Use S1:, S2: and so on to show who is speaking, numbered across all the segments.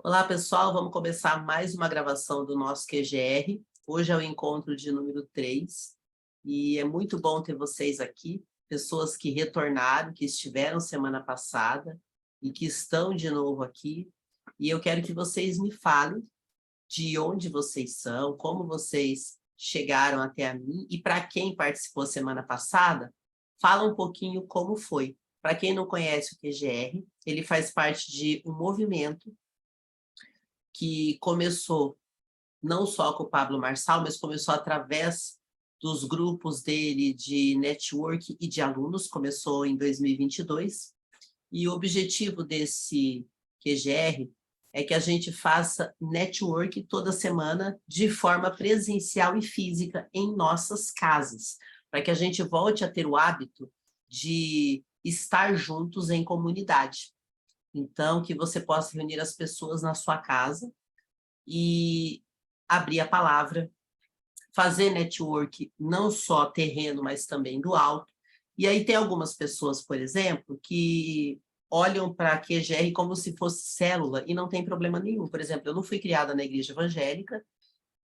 S1: Olá, pessoal, vamos começar mais uma gravação do nosso QGR. Hoje é o encontro de número 3 e é muito bom ter vocês aqui, pessoas que retornaram, que estiveram semana passada e que estão de novo aqui. E eu quero que vocês me falem de onde vocês são, como vocês chegaram até a mim e para quem participou semana passada, fala um pouquinho como foi. Para quem não conhece o QGR, ele faz parte de um movimento que começou não só com o Pablo Marçal, mas começou através dos grupos dele de network e de alunos, começou em 2022, e o objetivo desse QGR é que a gente faça network toda semana de forma presencial e física em nossas casas, para que a gente volte a ter o hábito de estar juntos em comunidade. Então, que você possa reunir as pessoas na sua casa e abrir a palavra, fazer network não só terreno, mas também do alto. E aí tem algumas pessoas, por exemplo, que olham para a QGR como se fosse célula e não tem problema nenhum. Por exemplo, eu não fui criada na igreja evangélica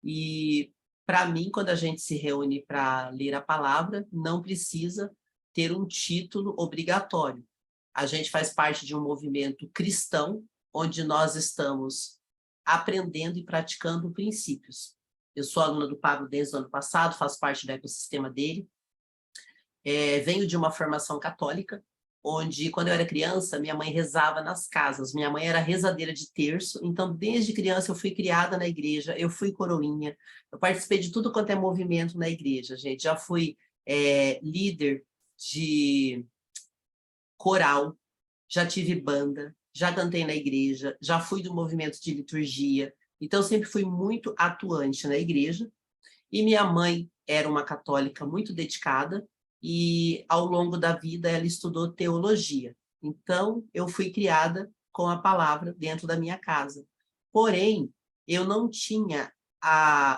S1: e, para mim, quando a gente se reúne para ler a palavra, não precisa ter um título obrigatório. A gente faz parte de um movimento cristão, onde nós estamos aprendendo e praticando princípios. Eu sou aluna do Pablo desde o ano passado, faço parte do ecossistema dele. Venho de uma formação católica, onde, quando eu era criança, minha mãe rezava nas casas. Minha mãe era rezadeira de terço, então, desde criança, eu fui criada na igreja, eu fui coroinha, eu participei de tudo quanto é movimento na igreja, gente. Já fui líder de coral, já tive banda, já cantei na igreja, já fui do movimento de liturgia, então sempre fui muito atuante na igreja, e minha mãe era uma católica muito dedicada, e ao longo da vida ela estudou teologia, então eu fui criada com a palavra dentro da minha casa. Porém, eu não tinha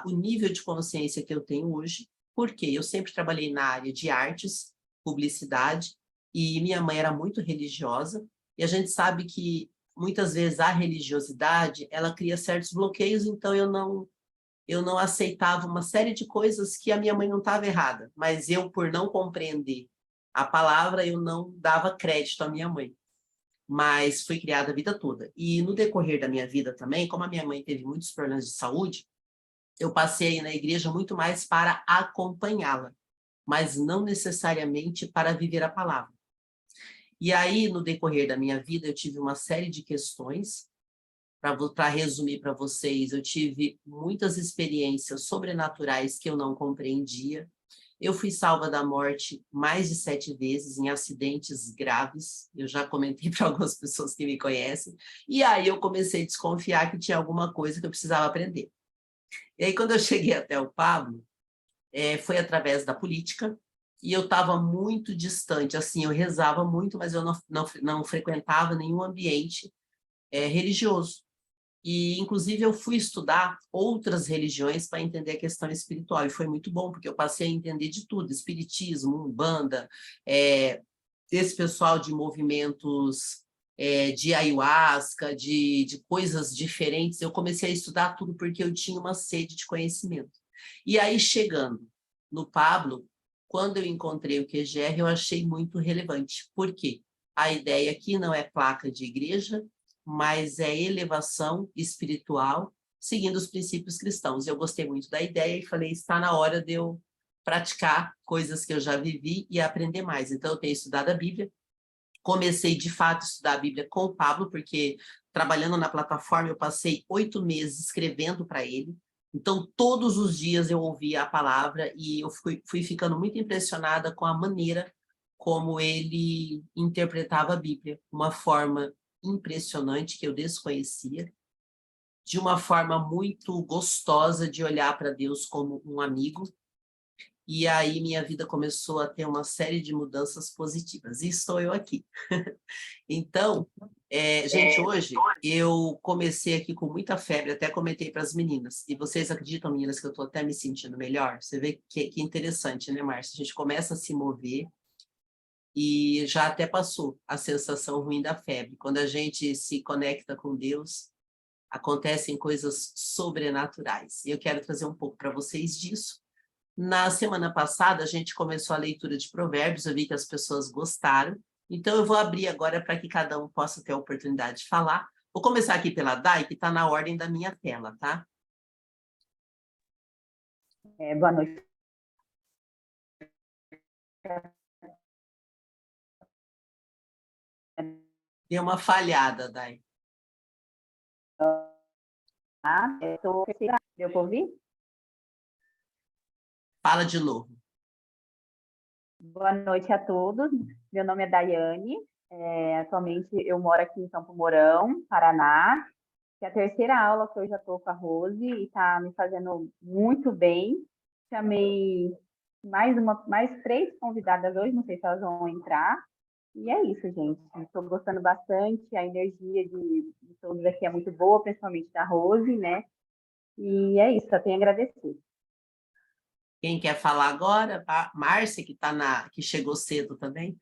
S1: o nível de consciência que eu tenho hoje, porque eu sempre trabalhei na área de artes, publicidade, e minha mãe era muito religiosa, e a gente sabe que muitas vezes a religiosidade, ela cria certos bloqueios, então eu não aceitava uma série de coisas que a minha mãe não estava errada, mas eu, por não compreender a palavra, eu não dava crédito à minha mãe. Mas fui criada a vida toda. E no decorrer da minha vida também, como a minha mãe teve muitos problemas de saúde, eu passei na igreja muito mais para acompanhá-la, mas não necessariamente para viver a palavra. E aí, no decorrer da minha vida, eu tive uma série de questões. Para resumir para vocês, eu tive muitas experiências sobrenaturais que eu não compreendia. Eu fui salva da morte mais de 7 vezes em acidentes graves. Eu já comentei para algumas pessoas que me conhecem. E aí eu comecei a desconfiar que tinha alguma coisa que eu precisava aprender. E aí, quando eu cheguei até o Pablo, foi através da política, e eu estava muito distante. Assim, eu rezava muito, mas eu não frequentava nenhum ambiente religioso. E, inclusive, eu fui estudar outras religiões para entender a questão espiritual, e foi muito bom, porque eu passei a entender de tudo, espiritismo, umbanda, esse pessoal de movimentos de ayahuasca, de coisas diferentes. Eu comecei a estudar tudo porque eu tinha uma sede de conhecimento. E aí, chegando no Pablo, quando eu encontrei o QGR, eu achei muito relevante. Por quê? A ideia aqui não é placa de igreja, mas é elevação espiritual, seguindo os princípios cristãos. Eu gostei muito da ideia e falei, está na hora de eu praticar coisas que eu já vivi e aprender mais. Então, eu tenho estudado a Bíblia, comecei, de fato, a estudar a Bíblia com o Pablo, porque, trabalhando na plataforma, eu passei 8 meses escrevendo para ele. Então, todos os dias eu ouvia a palavra e eu fui ficando muito impressionada com a maneira como ele interpretava a Bíblia, uma forma impressionante que eu desconhecia, de uma forma muito gostosa de olhar para Deus como um amigo. E aí minha vida começou a ter uma série de mudanças positivas. E estou eu aqui. Então, gente, hoje eu comecei aqui com muita febre, até comentei para as meninas. E vocês acreditam, meninas, que eu estou até me sentindo melhor? Você vê que interessante, né, Márcia? A gente começa a se mover e já até passou a sensação ruim da febre. Quando a gente se conecta com Deus, acontecem coisas sobrenaturais. E eu quero trazer um pouco para vocês disso. Na semana passada, a gente começou a leitura de Provérbios, eu vi que as pessoas gostaram, então eu vou abrir agora para que cada um possa ter a oportunidade de falar. Vou começar aqui pela Dai, que está na ordem da minha tela, tá?
S2: Boa noite.
S1: Deu uma falhada, Dai.
S2: Deu para ouvir?
S1: Fala de novo.
S2: Boa noite a todos. Meu nome é Daiane. Atualmente eu moro aqui em Campo Mourão, Paraná. É a terceira aula que eu já estou com a Rose e está me fazendo muito bem. Chamei mais 3 convidadas hoje, não sei se elas vão entrar. E é isso, gente. Estou gostando bastante. A energia de todos aqui é muito boa, principalmente da Rose, né? E é isso, só tenho a agradecer.
S1: Quem quer falar agora? A Márcia, que chegou cedo também.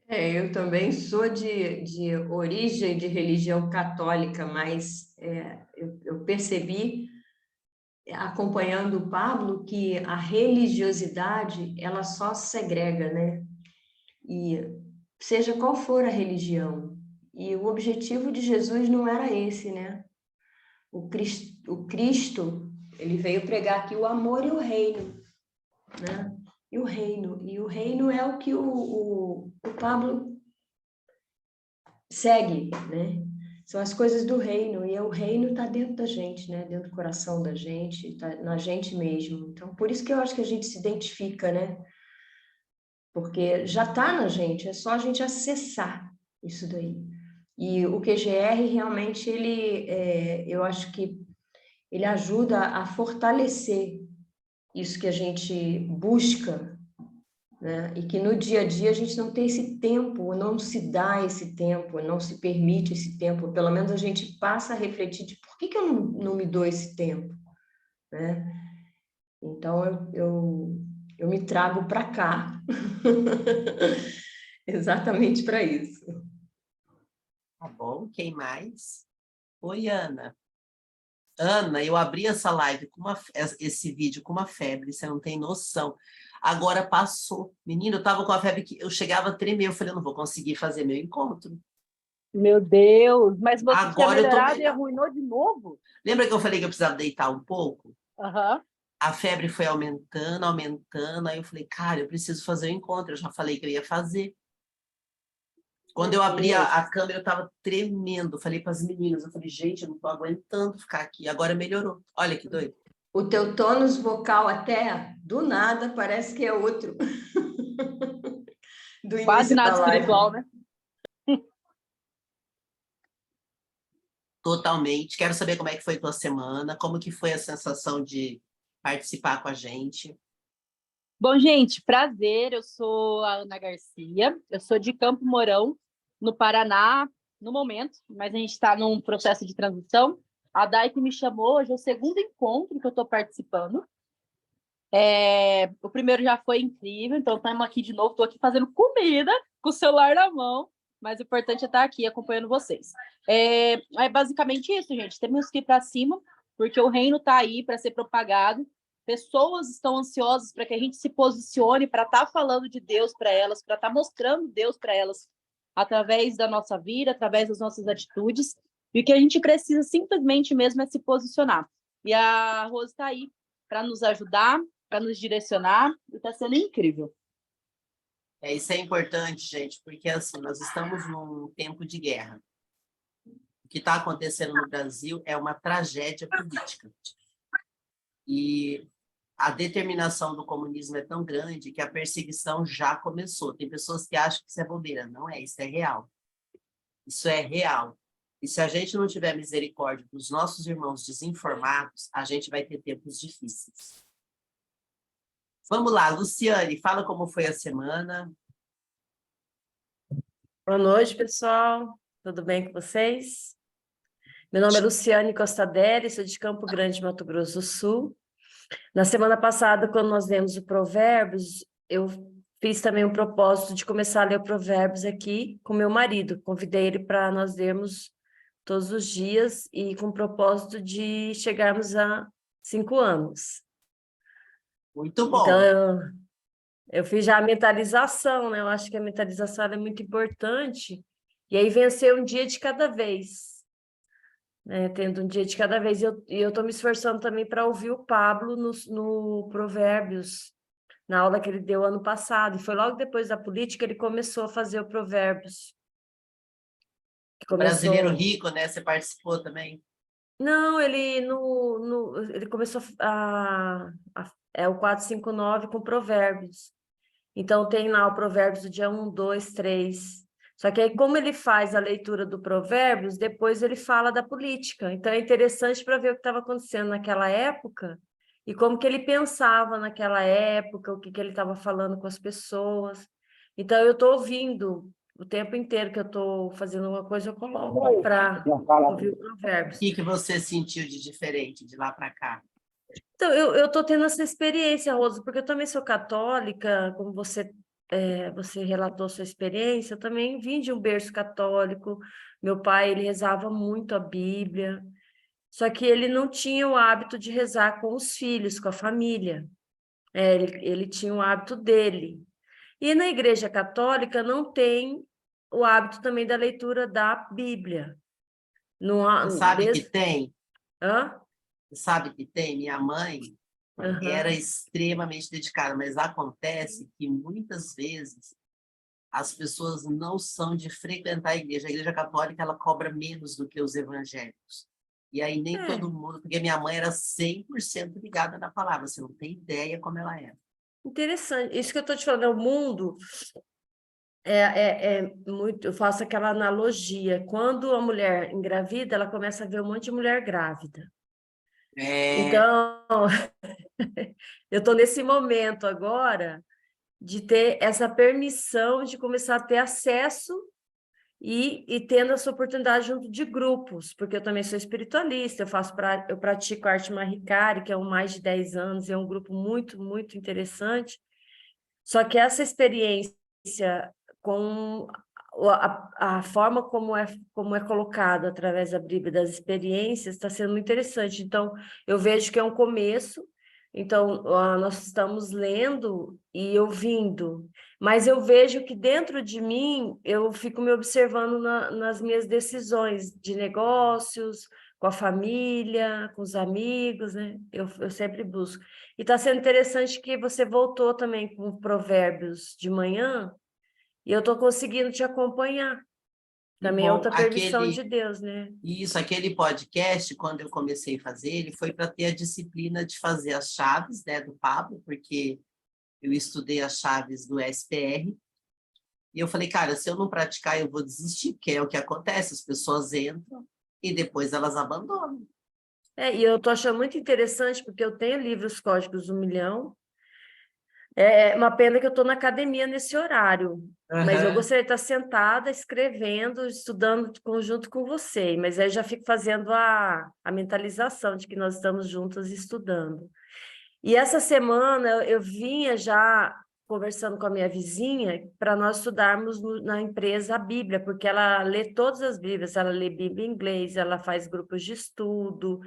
S3: Eu também sou de origem de religião católica, mas eu percebi, acompanhando o Pablo, que a religiosidade, ela só segrega, né? E seja qual for a religião. E o objetivo de Jesus não era esse, né? O Cristo, ele veio pregar aqui o amor e o reino, né? E o reino é o que o Pablo segue, né? São as coisas do reino, e o reino está dentro da gente, né? Dentro do coração da gente, está na gente mesmo. Então, por isso que eu acho que a gente se identifica, né? Porque já está na gente, é só a gente acessar isso daí. E o QGR realmente, eu acho que ele ajuda a fortalecer isso que a gente busca, né? E que no dia a dia a gente não tem esse tempo, não se dá esse tempo, não se permite esse tempo, pelo menos a gente passa a refletir de por que eu não me dou esse tempo, né? Então eu me trago para cá exatamente para isso.
S1: Tá bom, quem mais? Oi, Ana. Ana, eu abri essa live, esse vídeo com uma febre, você não tem noção. Agora passou. Menino, eu estava com a febre que eu chegava a tremer, eu falei, eu não vou conseguir fazer meu encontro.
S4: Meu Deus, mas você
S1: Agora
S4: tinha
S1: eu tô
S4: melhorado e
S1: melhor.
S4: arruinou de novo?
S1: Lembra que eu falei que eu precisava deitar um pouco?
S4: Aham.
S1: A febre foi aumentando, aumentando, aí eu falei, cara, eu preciso fazer o encontro, eu já falei que eu ia fazer. Quando eu abri a câmera, eu estava tremendo. Falei para as meninas, eu falei, gente, eu não estou aguentando ficar aqui. Agora melhorou. Olha que doido.
S3: O teu tônus vocal até, do nada, parece que é outro. Do
S4: Quase
S3: início
S4: nada
S3: da live.
S4: espiritual, né?
S1: Totalmente. Quero saber como é que foi a tua semana, como que foi a sensação de participar com a gente.
S4: Bom, gente, prazer. Eu sou a Ana Garcia. Eu sou de Campo Mourão, no Paraná, no momento, mas a gente está num processo de transição. A Dai que me chamou, hoje é o segundo encontro que eu estou participando. O primeiro já foi incrível, então estamos aqui de novo. Estou aqui fazendo comida com o celular na mão, mas o importante é estar aqui acompanhando vocês. É basicamente isso, gente. Temos que ir para cima, porque o reino está aí para ser propagado. Pessoas estão ansiosas para que a gente se posicione, para estar falando de Deus para elas, para estar mostrando Deus para elas através da nossa vida, através das nossas atitudes. E o que a gente precisa simplesmente mesmo é se posicionar. E a Rose está aí para nos ajudar, para nos direcionar, e está sendo incrível.
S1: Isso é importante, gente, porque assim, nós estamos num tempo de guerra. O que está acontecendo no Brasil é uma tragédia política. E a determinação do comunismo é tão grande que a perseguição já começou. Tem pessoas que acham que isso é bobeira. Não é, isso é real. Isso é real. E se a gente não tiver misericórdia dos nossos irmãos desinformados, a gente vai ter tempos difíceis. Vamos lá, Luciane, fala como foi a semana.
S5: Boa noite, pessoal. Tudo bem com vocês? Meu nome é Luciane Costadelli, sou de Campo Grande, Mato Grosso do Sul. Na semana passada, quando nós lemos o Provérbios, eu fiz também um propósito de começar a ler Provérbios aqui com meu marido. Convidei ele para nós lermos todos os dias e com o propósito de chegarmos a 5 anos.
S1: Muito
S5: Então,
S1: bom.
S5: eu fiz já a mentalização, né? Eu acho que a mentalização é muito importante. E aí vencer um dia de cada vez, né? Tendo um dia de cada vez. E eu estou me esforçando também para ouvir o Pablo no Provérbios, na aula que ele deu ano passado. E foi logo depois da política ele começou a fazer o Provérbios.
S1: O Brasileiro
S5: Começou...
S1: Rico, né? Você participou também?
S5: Não, ele começou é o 459 com Provérbios. Então, tem lá o Provérbios do dia 1, 2, 3. Só que aí, como ele faz a leitura do Provérbios, depois ele fala da política. Então, é interessante para ver o que estava acontecendo naquela época e como que ele pensava naquela época, o que ele estava falando com as pessoas. Então, eu estou ouvindo o tempo inteiro que eu estou fazendo uma coisa, eu coloco para ouvir o
S1: O
S5: Provérbios.
S1: que você sentiu de diferente de lá para cá?
S5: Então, eu estou tendo essa experiência, Rosa, porque eu também sou católica, como você relatou sua experiência, eu também vim de um berço católico, meu pai, ele rezava muito a Bíblia, só que ele não tinha o hábito de rezar com os filhos, com a família, ele tinha o hábito dele. E na Igreja Católica não tem o hábito também da leitura da Bíblia. Não há,
S1: Você sabe que tem?
S5: Hã?
S1: Você sabe que tem? Minha mãe era
S5: Uhum.
S1: extremamente dedicada, mas acontece que muitas vezes as pessoas não são de frequentar a igreja. A igreja católica, ela cobra menos do que os evangélicos. E aí nem
S5: É.
S1: todo mundo, porque minha mãe era 100% ligada na palavra, você não tem ideia como ela era.
S5: Interessante. Isso que eu estou te falando, é o mundo é muito. Eu faço aquela analogia. Quando a mulher engravida, ela começa a ver um monte de mulher grávida.
S1: É,
S5: Então, eu estou nesse momento agora de ter essa permissão de começar a ter acesso e tendo essa oportunidade junto de grupos, porque eu também sou espiritualista, eu pratico arte Mahikari, que é um mais de 10 anos, é um grupo muito, muito interessante. Só que essa experiência com a forma como é colocado através da Bíblia, das experiências, está sendo muito interessante. Então, eu vejo que é um começo, então, nós estamos lendo e ouvindo, mas eu vejo que dentro de mim, eu fico me observando nas minhas decisões de negócios, com a família, com os amigos, né? Eu sempre busco. E está sendo interessante que você voltou também com Provérbios de manhã, e eu estou conseguindo te acompanhar.
S1: que
S5: Também é
S1: bom.
S5: outra permissão de Deus, né?
S1: Isso, aquele podcast, quando eu comecei a fazer, ele foi para ter a disciplina de fazer as chaves, né, do Pablo, porque eu estudei as chaves do SPR, e eu falei, cara, se eu não praticar, eu vou desistir, porque é o que acontece, as pessoas entram e depois elas abandonam.
S5: E eu estou achando muito interessante, porque eu tenho livros Códigos do Milhão. É uma pena que eu estou na academia nesse horário, mas eu
S1: Aham.
S5: gostaria de estar sentada, escrevendo, estudando junto com você, mas aí já fico fazendo a mentalização de que nós estamos juntas estudando. E essa semana eu vinha já conversando com a minha vizinha para nós estudarmos na empresa a Bíblia, porque ela lê todas as Bíblias, ela lê Bíblia em inglês, ela faz grupos de estudo,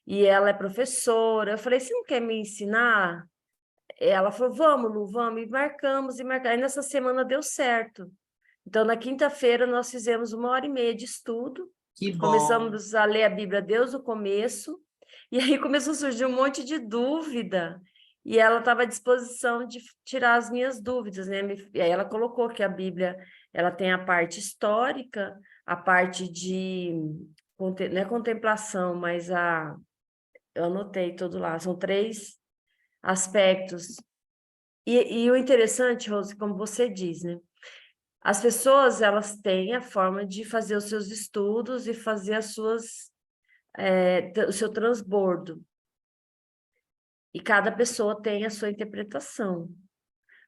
S5: e ela é professora. Eu falei, você não quer me ensinar? Ela falou, vamos, Lu, vamos, e marcamos. Aí nessa semana deu certo. Então, na quinta-feira, nós fizemos 1h30 de estudo,
S1: Que bom.
S5: começamos a ler a Bíblia desde o começo, e aí começou a surgir um monte de dúvida, e ela estava à disposição de tirar as minhas dúvidas, né? E aí ela colocou que a Bíblia, ela tem a parte histórica, a parte de, não é contemplação, mas eu anotei tudo lá, são 3 aspectos. E o interessante, Rose, como você diz, né? As pessoas, elas têm a forma de fazer os seus estudos e fazer o seu transbordo. E cada pessoa tem a sua interpretação.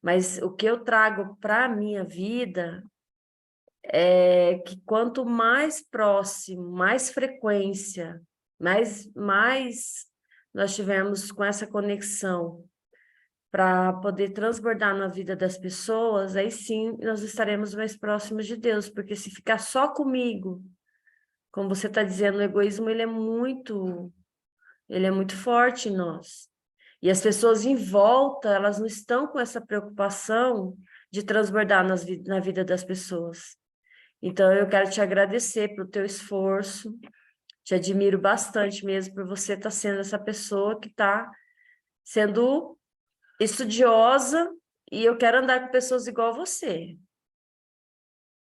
S5: Mas o que eu trago para a minha vida é que quanto mais próximo, mais frequência, mais nós tivermos com essa conexão para poder transbordar na vida das pessoas, aí sim nós estaremos mais próximos de Deus, porque se ficar só comigo, como você está dizendo, o egoísmo ele é muito forte em nós. E as pessoas em volta, elas não estão com essa preocupação de transbordar na vida das pessoas. Então, eu quero te agradecer pelo teu esforço, te admiro bastante mesmo por você estar sendo essa pessoa que está sendo estudiosa, e eu quero andar com pessoas igual você.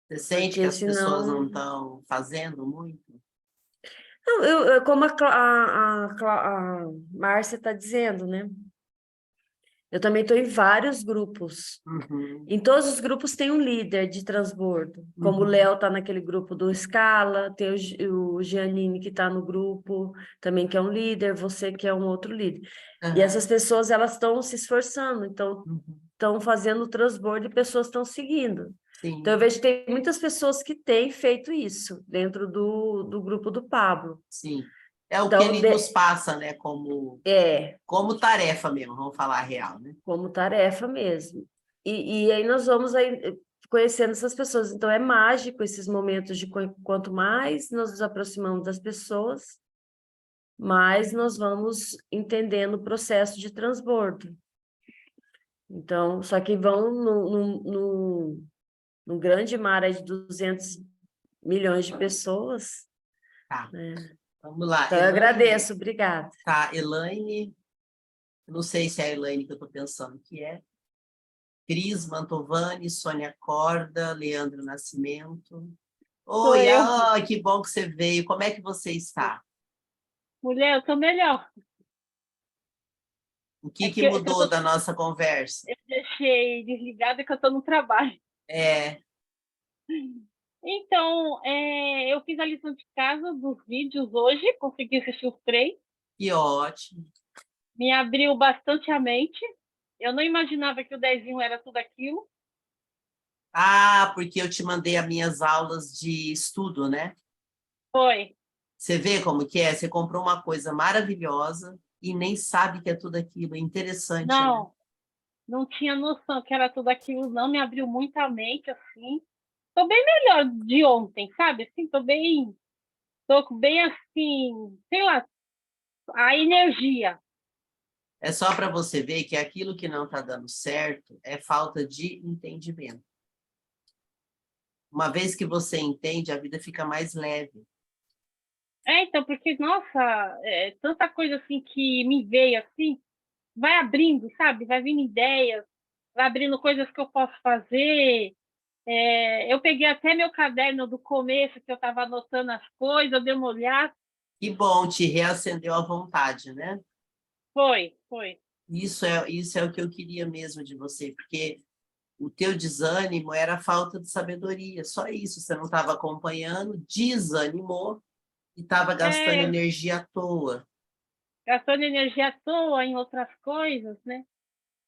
S1: Você sente que
S5: Porque
S1: as pessoas não
S5: senão...
S1: estão fazendo muito?
S5: Não, como a Márcia está dizendo, né? Eu também estou em vários grupos.
S1: Uhum,
S5: Em todos os grupos tem um líder de transbordo. Como o
S1: uhum.
S5: Léo está naquele grupo do Scala, tem o Giannini que está no grupo, também que é um líder, você que é um outro líder. E
S1: Aham,
S5: essas pessoas, elas estão se esforçando, então
S1: uhum.
S5: estão fazendo o transbordo e pessoas estão seguindo. Então, eu
S1: Sim,
S5: vejo que tem muitas pessoas que têm feito isso dentro do grupo do Pablo.
S1: sim. É o que
S5: Então,
S1: ele nos passa, né, como tarefa mesmo, vamos falar a real, né?
S5: como tarefa mesmo. E aí nós vamos aí conhecendo essas pessoas. Então, é mágico esses momentos de quanto mais nós nos aproximamos das pessoas, mais nós vamos entendendo o processo de transbordo. Então, só que vão num grande mar aí de 200 milhões de pessoas,
S1: Tá,
S5: né?
S1: vamos lá.
S5: Então, eu agradeço, obrigada.
S1: Tá, Elaine, não sei se é a Elaine que eu estou pensando que é. Cris Mantovani, Sônia Corda, Leandro Nascimento.
S4: Sou
S1: Oi,
S4: eu.
S1: que bom que você veio. Como é que você está?
S4: Mulher, eu tô melhor.
S1: O
S4: É
S1: que
S4: que eu
S1: mudou
S4: tô,
S1: da nossa conversa?
S4: eu deixei desligada que eu tô no trabalho.
S1: É,
S4: Então, eu fiz a lição de casa dos vídeos hoje, consegui assistir os 3.
S1: que ótimo.
S4: Me abriu bastante a mente. Eu não imaginava que o 10 era tudo aquilo.
S1: Ah, porque eu te mandei as minhas aulas de estudo, né?
S4: Foi.
S1: Você vê como que é? Você comprou uma coisa maravilhosa e nem sabe que é tudo aquilo. É interessante, né?
S4: Não, não tinha noção que era tudo aquilo, não. Me abriu muito a mente, assim. Tô bem melhor de ontem, sabe? Assim, tô bem assim, sei lá, a energia.
S1: É só para você ver que aquilo que não está dando certo é falta de entendimento. Uma vez que você entende, a vida fica mais leve.
S4: Então, porque, nossa, tanta coisa assim que me veio assim, vai abrindo, sabe? Vai vindo ideias, vai abrindo coisas que eu posso fazer. Eu peguei até meu caderno do começo, que eu estava anotando as coisas, eu dei uma olhada.
S1: Que bom, te reacendeu a vontade, né?
S4: Foi.
S1: Isso é o que eu queria mesmo de você, porque o teu desânimo era a falta de sabedoria, só isso. Você não estava acompanhando, desanimou e estava gastando
S4: É,
S1: energia à toa.
S4: gastando energia à toa em outras coisas, né?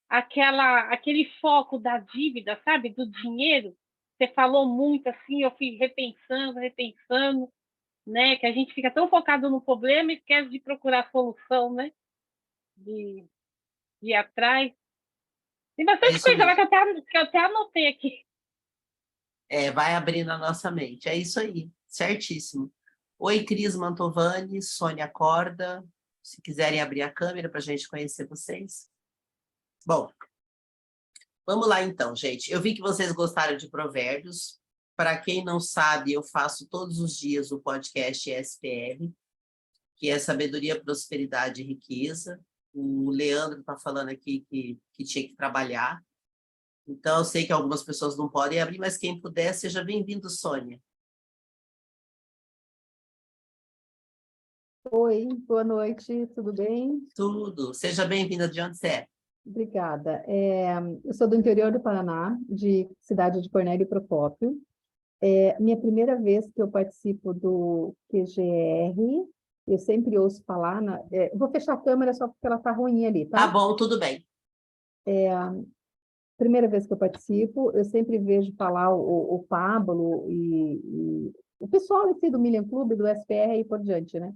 S4: Aquele foco da dívida, sabe? Do dinheiro. Você falou muito assim, eu fui repensando, né? Que a gente fica tão focado no problema e esquece de procurar solução, né? De, de ir atrás. Tem
S1: É
S4: bastante
S1: isso
S4: coisa lá
S1: mesmo.
S4: que eu até anotei aqui.
S1: Vai abrindo a nossa mente. É isso aí, certíssimo. Oi, Cris Mantovani, Sônia Corda. Se quiserem abrir a câmera para a gente conhecer vocês. Bom, vamos lá então, gente. Eu vi que vocês gostaram de provérbios. Para quem não sabe, eu faço todos os dias o podcast SPR, que é Sabedoria, Prosperidade e Riqueza. O Leandro está falando aqui que tinha que trabalhar. Então, eu sei que algumas pessoas não podem abrir, mas quem puder, seja bem-vindo, Sônia.
S6: Oi, boa noite, tudo bem?
S1: Tudo. Seja bem-vinda de onde você é.
S6: Obrigada. Eu sou do interior do Paraná, de cidade de Cornélio Procópio. Minha primeira vez que eu participo do QGR, eu sempre ouço falar, vou fechar a câmera só porque ela está ruim ali,
S1: Tá
S6: tá?
S1: bom, tudo bem.
S6: Primeira vez que eu participo, eu sempre vejo falar o Pablo e o pessoal aqui do Million Club, do SPR e por diante, né?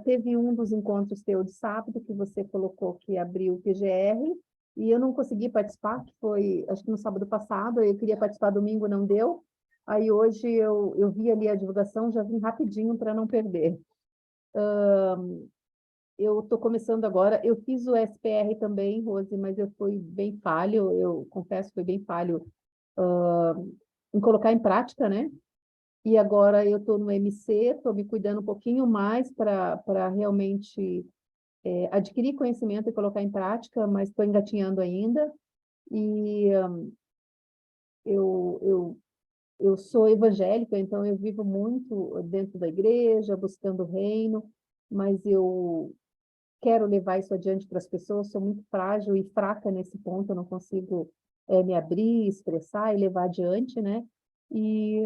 S6: Teve um dos encontros teu de sábado, que você colocou que abriu o PGR, e eu não consegui participar, que foi, acho que no sábado passado, eu queria participar domingo, não deu. Aí hoje eu vi ali a divulgação, já vim rapidinho para não perder. Eu estou começando agora, eu fiz o SPR também, Rose, mas eu fui bem falho, eu confesso que foi bem falho em colocar em prática, né? E agora eu estou no MC, estou me cuidando um pouquinho mais para realmente adquirir conhecimento e colocar em prática, mas estou engatinhando ainda. E eu sou evangélica, então eu vivo muito dentro da igreja, buscando o reino, mas eu quero levar isso adiante para as pessoas, sou muito frágil e fraca nesse ponto, eu não consigo me abrir, expressar e levar adiante, né? E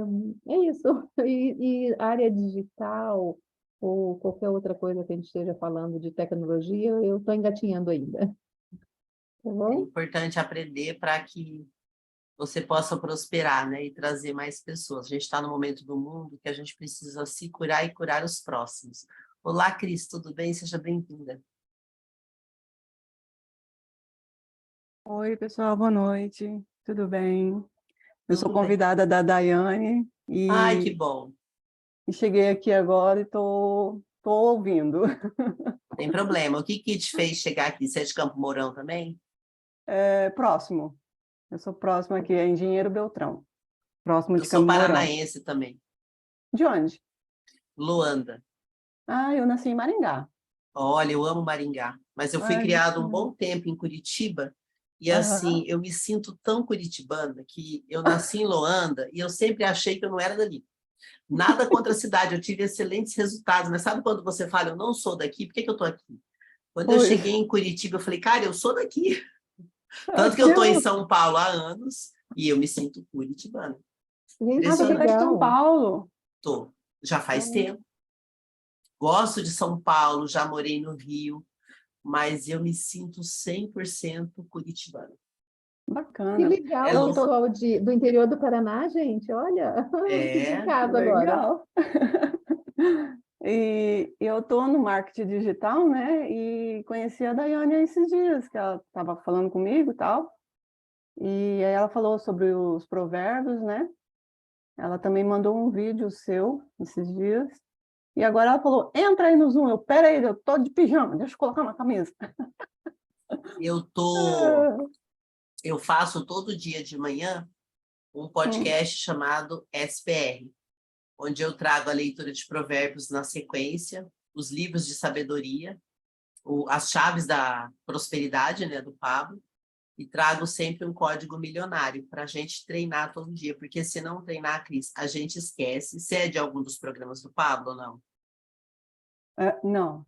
S6: é isso. E área digital ou qualquer outra coisa que a gente esteja falando de tecnologia, eu estou engatinhando ainda. Tá
S1: É
S6: bom?
S1: importante aprender para que você possa prosperar, né? E trazer mais pessoas. A gente está no momento do mundo que a gente precisa se curar e curar os próximos. Olá, Cris, tudo bem? Seja bem-vinda.
S7: Oi, pessoal, boa noite. Tudo bem? Eu sou
S1: Tudo bem.
S7: convidada da Daiane
S1: Ai, que
S7: e
S1: bom.
S7: cheguei aqui agora e tô ouvindo.
S1: Tem problema. O que te fez chegar aqui? Você é de Campo Mourão também?
S7: É, próximo. Eu sou próxima aqui, é Engenheiro Beltrão, próximo
S1: Eu
S7: de
S1: sou
S7: Campo Mourão.
S1: paranaense também.
S7: De onde?
S1: Luanda.
S7: Ah, eu nasci em Maringá.
S1: Olha, eu amo Maringá, mas eu fui
S7: Ai,
S1: criada um
S7: bacana.
S1: bom tempo em Curitiba e
S7: Aham.
S1: assim, eu me sinto tão curitibana que eu nasci em Luanda e eu sempre achei que eu não era dali. Nada contra a cidade, eu tive excelentes resultados, mas sabe quando você fala, eu não sou daqui, por que eu estou aqui? Quando eu
S7: Pois.
S1: cheguei em Curitiba, eu falei, cara, eu sou daqui. Tanto que
S7: Aqui
S1: eu estou em
S7: eu...
S1: São Paulo há anos e eu me sinto curitibana.
S6: Gente,
S7: Ah,
S6: que
S7: você tá
S1: Impressionante.
S7: de São
S6: legal.
S7: Paulo?
S1: Tô. Já
S7: Ah,
S1: faz tempo. Gosto de São Paulo, já morei no Rio, mas eu me sinto 100% curitibana.
S6: Que
S7: bacana.
S1: É
S6: legal,
S7: Eu
S1: louco.
S7: tô...
S6: pessoal do interior do Paraná, gente. Olha, me senti em
S1: É,
S6: casa agora.
S7: Legal. E eu estou no marketing digital, né? E conheci a Daiane esses dias, que ela estava falando comigo e tal. E aí ela falou sobre os provérbios, né? Ela também mandou um vídeo seu esses dias. E agora ela falou: entra aí no Zoom. Peraí, eu tô de pijama, deixa eu colocar uma camisa. Ah,
S1: eu faço todo dia de manhã um podcast chamado SPR, onde eu trago a leitura de provérbios na sequência, os livros de sabedoria, as chaves da prosperidade, né, do Pablo, e trago sempre um código milionário para a gente treinar todo dia, porque se não treinar, Cris, a gente esquece. Você é de algum dos programas do Pablo ou não?
S7: não,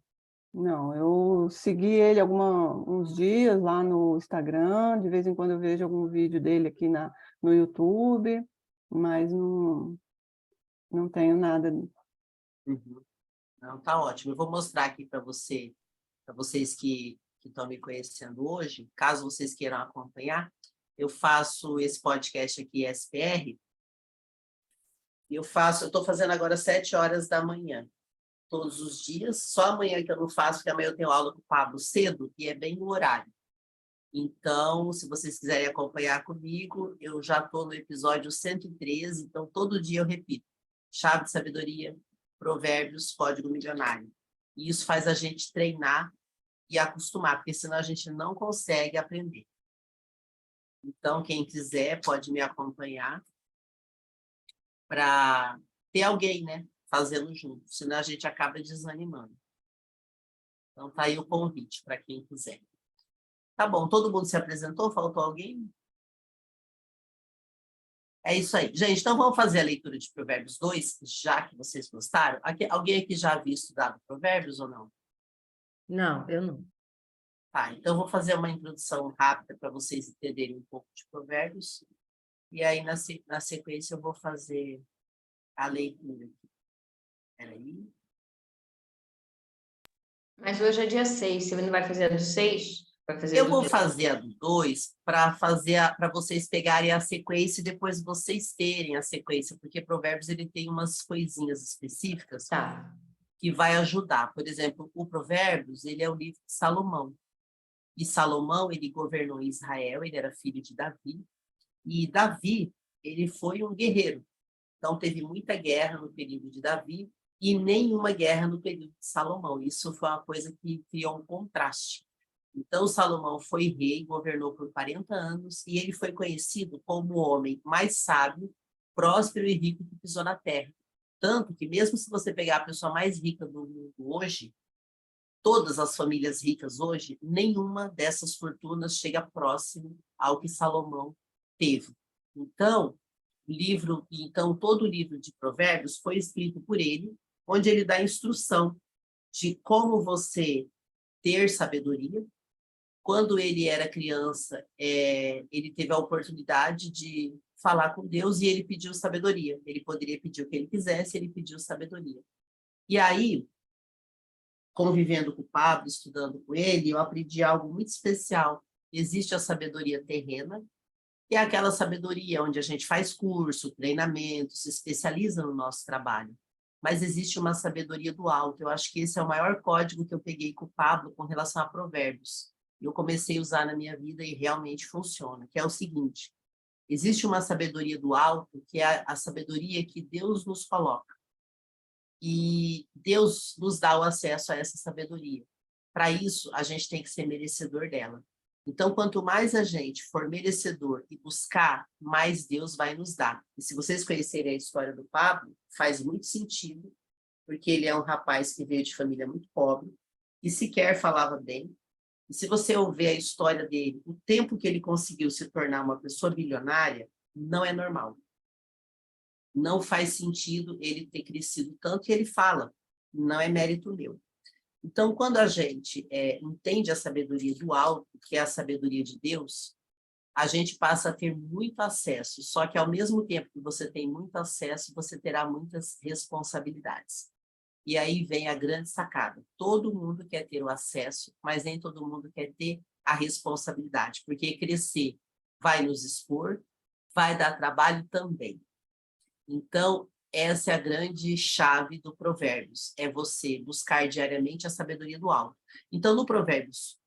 S7: não. Eu segui ele uns dias lá no Instagram. De vez em quando eu vejo algum vídeo dele aqui no YouTube, mas não tenho nada.
S1: Uhum. Não, tá ótimo. Eu vou mostrar aqui para vocês que estão me conhecendo hoje, caso vocês queiram acompanhar. Eu faço esse podcast aqui, SPR, eu estou fazendo agora 7 horas da manhã, todos os dias, só amanhã que eu não faço, porque amanhã eu tenho aula com o Pablo cedo, e é bem no horário. Então, se vocês quiserem acompanhar comigo, eu já estou no episódio 113, então todo dia eu repito. Chave de sabedoria, provérbios, código milionário. E isso faz a gente treinar e acostumar, porque senão a gente não consegue aprender. Então, quem quiser pode me acompanhar para ter alguém, né, fazendo junto, senão a gente acaba desanimando. Então, tá aí o convite para quem quiser. Tá bom, todo mundo se apresentou? Faltou alguém? É isso aí. Gente, então vamos fazer a leitura de Provérbios 2, já que vocês gostaram. Alguém aqui já havia estudado Provérbios ou não?
S5: Não, eu não.
S1: Tá, então vou fazer uma introdução rápida para vocês entenderem um pouco de Provérbios. E aí, na sequência, eu vou fazer a leitura. Espera aí.
S3: Mas hoje é dia 6, você não vai fazer a do 6? Vai fazer
S1: Eu
S3: do
S1: vou
S3: 2?
S1: fazer a do 2 para vocês pegarem a sequência e depois vocês terem a sequência, porque Provérbios ele tem umas coisinhas específicas
S3: Tá.
S1: que vai ajudar. Por exemplo, o Provérbios, ele é o livro de Salomão. E Salomão, ele governou Israel, ele era filho de Davi. E Davi, ele foi um guerreiro. Então, teve muita guerra no período de Davi e nenhuma guerra no período de Salomão. Isso foi uma coisa que criou um contraste. Então, Salomão foi rei, governou por 40 anos, e ele foi conhecido como o homem mais sábio, próspero e rico que pisou na terra. Tanto que, mesmo se você pegar a pessoa mais rica do mundo hoje, todas as famílias ricas hoje, nenhuma dessas fortunas chega próximo ao que Salomão teve. Então, todo o livro de Provérbios foi escrito por ele, onde ele dá instrução de como você ter sabedoria. Quando ele era criança, ele teve a oportunidade de falar com Deus e ele pediu sabedoria. Ele poderia pedir o que ele quisesse, ele pediu sabedoria. E aí, convivendo com o Pablo, estudando com ele, eu aprendi algo muito especial. Existe a sabedoria terrena, que é aquela sabedoria onde a gente faz curso, treinamento, se especializa no nosso trabalho. Mas existe uma sabedoria do alto. Eu acho que esse é o maior código que eu peguei com o Pablo com relação a Provérbios. Eu comecei a usar na minha vida e realmente funciona, que é o seguinte: existe uma sabedoria do alto, que é a sabedoria que Deus nos coloca. E Deus nos dá o acesso a essa sabedoria. Para isso, a gente tem que ser merecedor dela. Então, quanto mais a gente for merecedor e buscar, mais Deus vai nos dar. E se vocês conhecerem a história do Pablo, faz muito sentido, porque ele é um rapaz que veio de família muito pobre e sequer falava bem. E se você ouvir a história dele, o tempo que ele conseguiu se tornar uma pessoa bilionária, não é normal. Não faz sentido ele ter crescido tanto, e ele fala, não é mérito meu. Então, quando a gente entende a sabedoria do alto, que é a sabedoria de Deus, a gente passa a ter muito acesso, só que ao mesmo tempo que você tem muito acesso, você terá muitas responsabilidades. E aí vem a grande sacada. Todo mundo quer ter o acesso, mas nem todo mundo quer ter a responsabilidade, porque crescer vai nos expor, vai dar trabalho também. Então, essa é a grande chave do Provérbios, é você buscar diariamente a sabedoria do alto. Então, no Provérbios,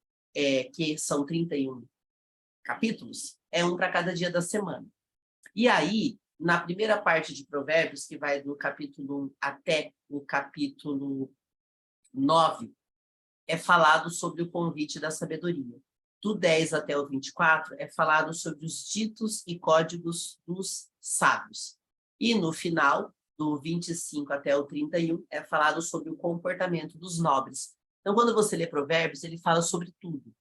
S1: que são 31 capítulos, é um para cada dia da semana. E aí, na primeira parte de Provérbios, que vai do capítulo 1 até o capítulo 9, é falado sobre o convite da sabedoria. Do 10 até o 24, é falado sobre os ditos e códigos dos sábios. E no final, do 25 até o 31, é falado sobre o comportamento dos nobres. Então, quando você lê Provérbios, ele fala sobre tudo.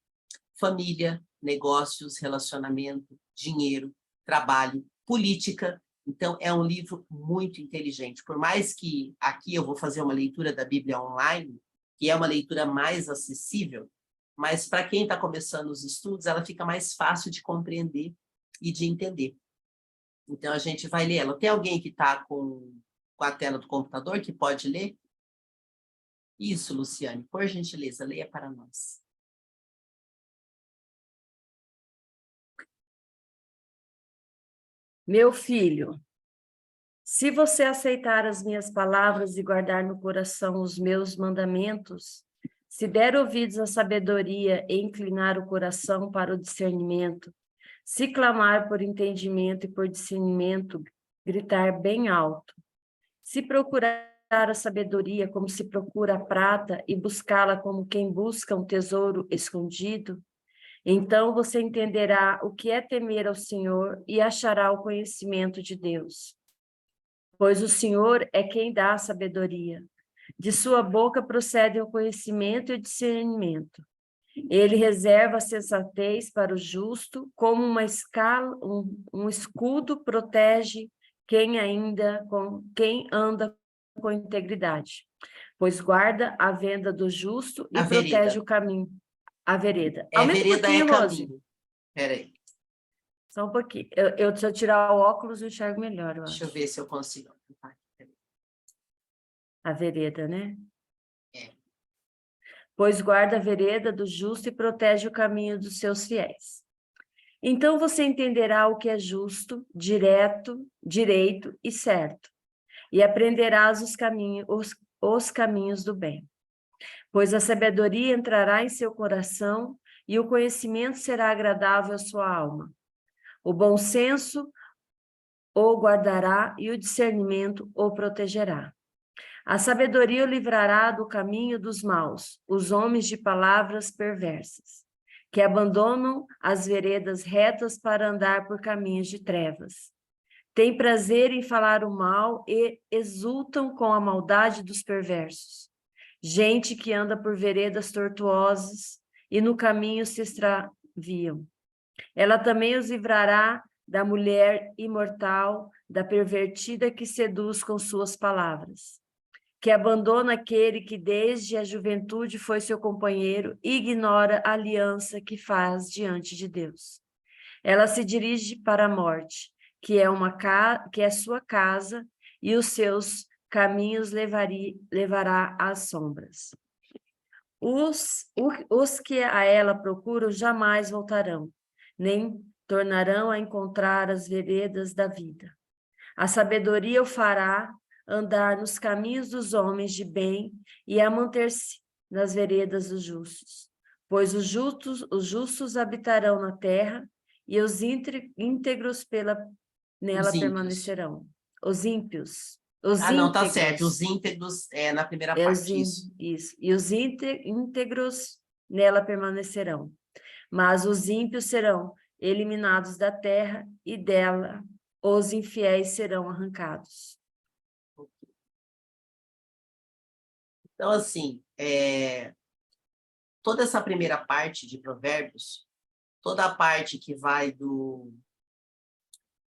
S1: Família, negócios, relacionamento, dinheiro, trabalho, política. Então, é um livro muito inteligente. Por mais que aqui eu vou fazer uma leitura da Bíblia online, que é uma leitura mais acessível, mas para quem está começando os estudos, ela fica mais fácil de compreender e de entender. Então, a gente vai ler ela. Tem alguém que está com a tela do computador que pode ler? Isso, Luciane, por gentileza, leia para nós.
S5: Meu filho, se você aceitar as minhas palavras e guardar no coração os meus mandamentos, se der ouvidos à sabedoria e inclinar o coração para o discernimento, se clamar por entendimento e por discernimento, gritar bem alto, se procurar a sabedoria como se procura a prata e buscá-la como quem busca um tesouro escondido, então você entenderá o que é temer ao Senhor e achará o conhecimento de Deus. Pois o Senhor é quem dá a sabedoria. De sua boca procedem o conhecimento e o discernimento. Ele reserva a sensatez para o justo, como uma escala, um escudo protege quem anda com integridade. Pois guarda a venda do justo e protege o caminho. A vereda.
S1: Vereda é caminho. Peraí.
S5: Só um pouquinho. Se eu tirar o óculos, eu enxergo melhor, eu acho.
S1: Deixa eu ver se eu consigo.
S5: A vereda, né?
S1: É.
S5: Pois guarda a vereda do justo e protege o caminho dos seus fiéis. Então você entenderá o que é justo, direito e certo, e aprenderás os caminhos do bem. Pois a sabedoria entrará em seu coração e o conhecimento será agradável à sua alma. O bom senso o guardará e o discernimento o protegerá. A sabedoria o livrará do caminho dos maus, os homens de palavras perversas, que abandonam as veredas retas para andar por caminhos de trevas. Têm prazer em falar o mal e exultam com a maldade dos perversos. Gente que anda por veredas tortuosas e no caminho se extraviam. Ela também os livrará da mulher imortal, da pervertida que seduz com suas palavras, que abandona aquele que desde a juventude foi seu companheiro e ignora a aliança que faz diante de Deus. Ela se dirige para a morte, que é sua casa, e os seus caminhos levará às sombras. Os que a ela procuram jamais voltarão, nem tornarão a encontrar as veredas da vida. A sabedoria o fará andar nos caminhos dos homens de bem e a manter-se nas veredas dos justos. Pois os justos habitarão na terra e os íntegros nela
S1: Os ímpios.
S5: permanecerão. Os ímpios.
S1: Não, tá certo. Os íntegros é na primeira parte, isso.
S5: Isso. E os íntegros nela permanecerão. Mas os ímpios serão eliminados da terra e dela os infiéis serão arrancados.
S1: Então, assim, toda essa primeira parte de Provérbios, toda a parte que vai do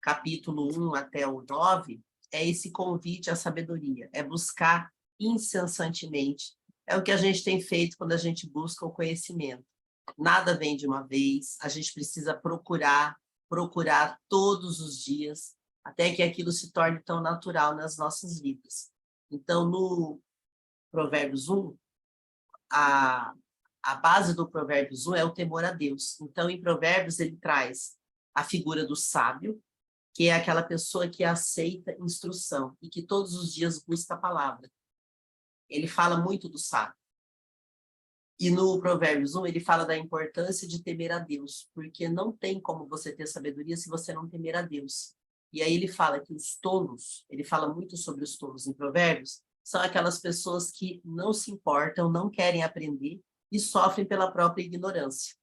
S1: capítulo 1 até o 9, é esse convite à sabedoria, é buscar incessantemente. É o que a gente tem feito quando a gente busca o conhecimento. Nada vem de uma vez, a gente precisa procurar todos os dias, até que aquilo se torne tão natural nas nossas vidas. Então, no Provérbios 1, a base do Provérbios 1 é o temor a Deus. Então, em Provérbios, ele traz a figura do sábio, que é aquela pessoa que aceita instrução e que todos os dias busca a palavra. Ele fala muito do sábio. E no Provérbios 1, ele fala da importância de temer a Deus, porque não tem como você ter sabedoria se você não temer a Deus. E aí ele fala que os tolos, ele fala muito sobre os tolos em Provérbios, são aquelas pessoas que não se importam, não querem aprender e sofrem pela própria ignorância.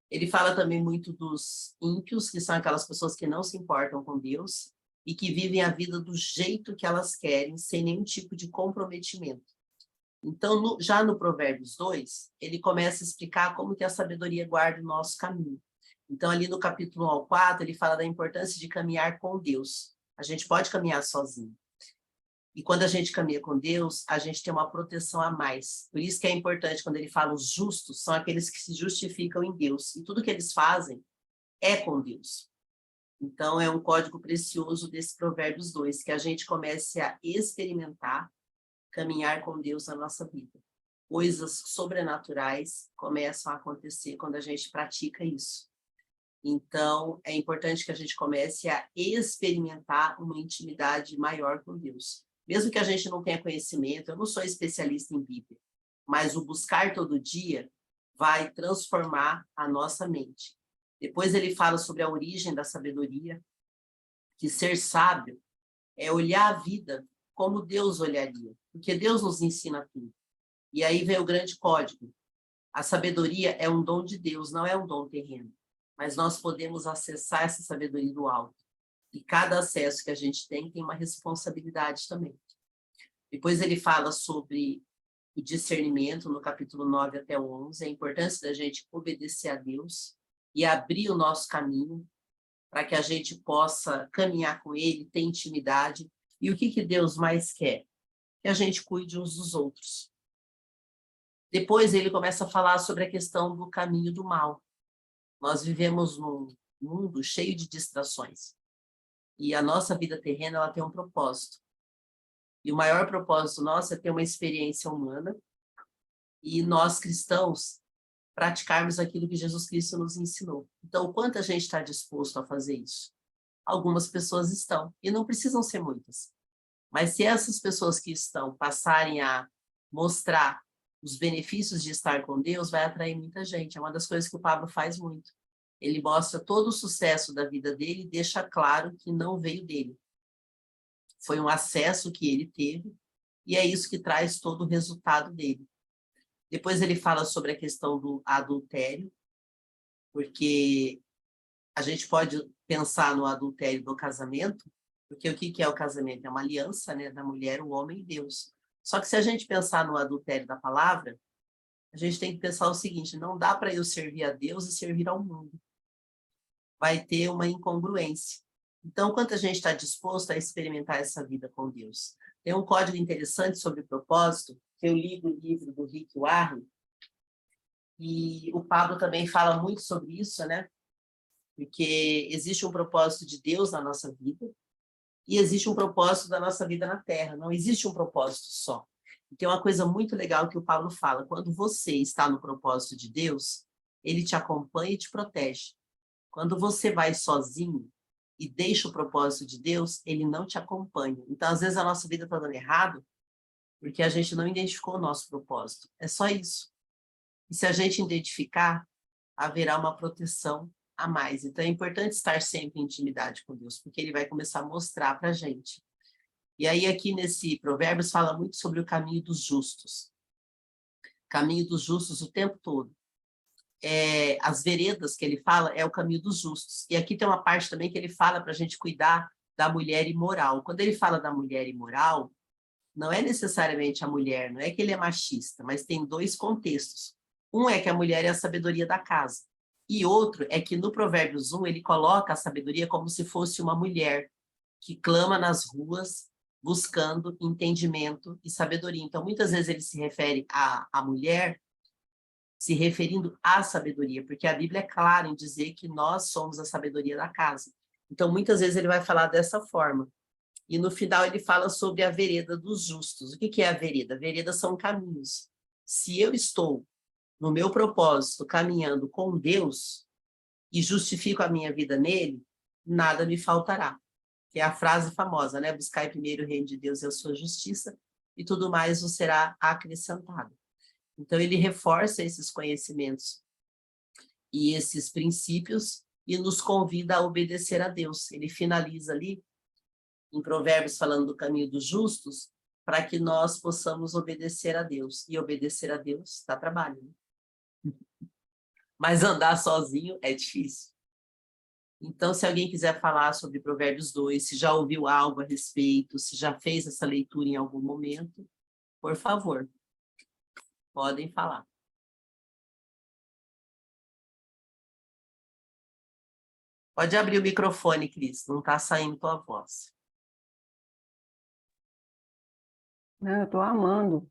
S1: Ele fala também muito dos ímpios, que são aquelas pessoas que não se importam com Deus e que vivem a vida do jeito que elas querem, sem nenhum tipo de comprometimento. Então, já no Provérbios 2, ele começa a explicar como que a sabedoria guarda o nosso caminho. Então, ali no capítulo 1 ao 4, ele fala da importância de caminhar com Deus. A gente pode caminhar sozinho. E quando a gente caminha com Deus, a gente tem uma proteção a mais. Por isso que é importante, quando ele fala os justos, são aqueles que se justificam em Deus. E tudo que eles fazem é com Deus. Então, é um código precioso desse Provérbios 2, que a gente comece a experimentar, caminhar com Deus na nossa vida. Coisas sobrenaturais começam a acontecer quando a gente pratica isso. Então, é importante que a gente comece a experimentar uma intimidade maior com Deus. Mesmo que a gente não tenha conhecimento, eu não sou especialista em Bíblia, mas o buscar todo dia vai transformar a nossa mente. Depois ele fala sobre a origem da sabedoria, que ser sábio é olhar a vida como Deus olharia, porque Deus nos ensina tudo. E aí vem o grande código. A sabedoria é um dom de Deus, não é um dom terreno, mas nós podemos acessar essa sabedoria do alto. E cada acesso que a gente tem uma responsabilidade também. Depois ele fala sobre o discernimento, no capítulo 9 até o 11, a importância da gente obedecer a Deus e abrir o nosso caminho para que a gente possa caminhar com Ele, ter intimidade. E o que Deus mais quer? Que a gente cuide uns dos outros. Depois ele começa a falar sobre a questão do caminho do mal. Nós vivemos num mundo cheio de distrações. E a nossa vida terrena, ela tem um propósito. E o maior propósito nosso é ter uma experiência humana e nós, cristãos, praticarmos aquilo que Jesus Cristo nos ensinou. Então, o quanto a gente está disposto a fazer isso? Algumas pessoas estão, e não precisam ser muitas. Mas se essas pessoas que estão passarem a mostrar os benefícios de estar com Deus, vai atrair muita gente. É uma das coisas que o Pablo faz muito. Ele mostra todo o sucesso da vida dele e deixa claro que não veio dele. Foi um acesso que ele teve e é isso que traz todo o resultado dele. Depois ele fala sobre a questão do adultério, porque a gente pode pensar no adultério do casamento, porque o que é o casamento? É uma aliança, né, da mulher, o homem e Deus. Só que se a gente pensar no adultério da palavra, a gente tem que pensar o seguinte, não dá para eu servir a Deus e servir ao mundo. Vai ter uma incongruência. Então, quanto a gente está disposto a experimentar essa vida com Deus? Tem um código interessante sobre propósito, que eu li no livro do Rick Warren, e o Pablo também fala muito sobre isso, né? Porque existe um propósito de Deus na nossa vida e existe um propósito da nossa vida na Terra. Não existe um propósito só. E tem uma coisa muito legal que o Paulo fala. Quando você está no propósito de Deus, ele te acompanha e te protege. Quando você vai sozinho e deixa o propósito de Deus, ele não te acompanha. Então, às vezes, a nossa vida está dando errado porque a gente não identificou o nosso propósito. É só isso. E se a gente identificar, haverá uma proteção a mais. Então, é importante estar sempre em intimidade com Deus, porque ele vai começar a mostrar para a gente. E aí, aqui nesse Provérbios, fala muito sobre o caminho dos justos. Caminho dos justos o tempo todo. As veredas que ele fala é o caminho dos justos. E aqui tem uma parte também que ele fala para a gente cuidar da mulher imoral. Quando ele fala da mulher imoral, não é necessariamente a mulher, não é que ele é machista, mas tem dois contextos. Um é que a mulher é a sabedoria da casa. E outro é que no Provérbios 1 ele coloca a sabedoria como se fosse uma mulher que clama nas ruas buscando entendimento e sabedoria. Então, muitas vezes ele se refere à mulher se referindo à sabedoria, porque a Bíblia é clara em dizer que nós somos a sabedoria da casa. Então, muitas vezes ele vai falar dessa forma. E no final ele fala sobre a vereda dos justos. O que é a vereda? Vereda são caminhos. Se eu estou no meu propósito, caminhando com Deus, e justifico a minha vida nele, nada me faltará. Que é a frase famosa, né? Buscai primeiro o reino de Deus e a sua justiça, e tudo mais vos será acrescentado. Então, ele reforça esses conhecimentos e esses princípios e nos convida a obedecer a Deus. Ele finaliza ali, em Provérbios, falando do caminho dos justos, para que nós possamos obedecer a Deus. E obedecer a Deus dá trabalho, né? Mas andar sozinho é difícil. Então, se alguém quiser falar sobre Provérbios 2, se já ouviu algo a respeito, se já fez essa leitura em algum momento, por favor, podem falar. Pode abrir o microfone, Cris, não está saindo tua voz.
S7: Não, eu estou amando.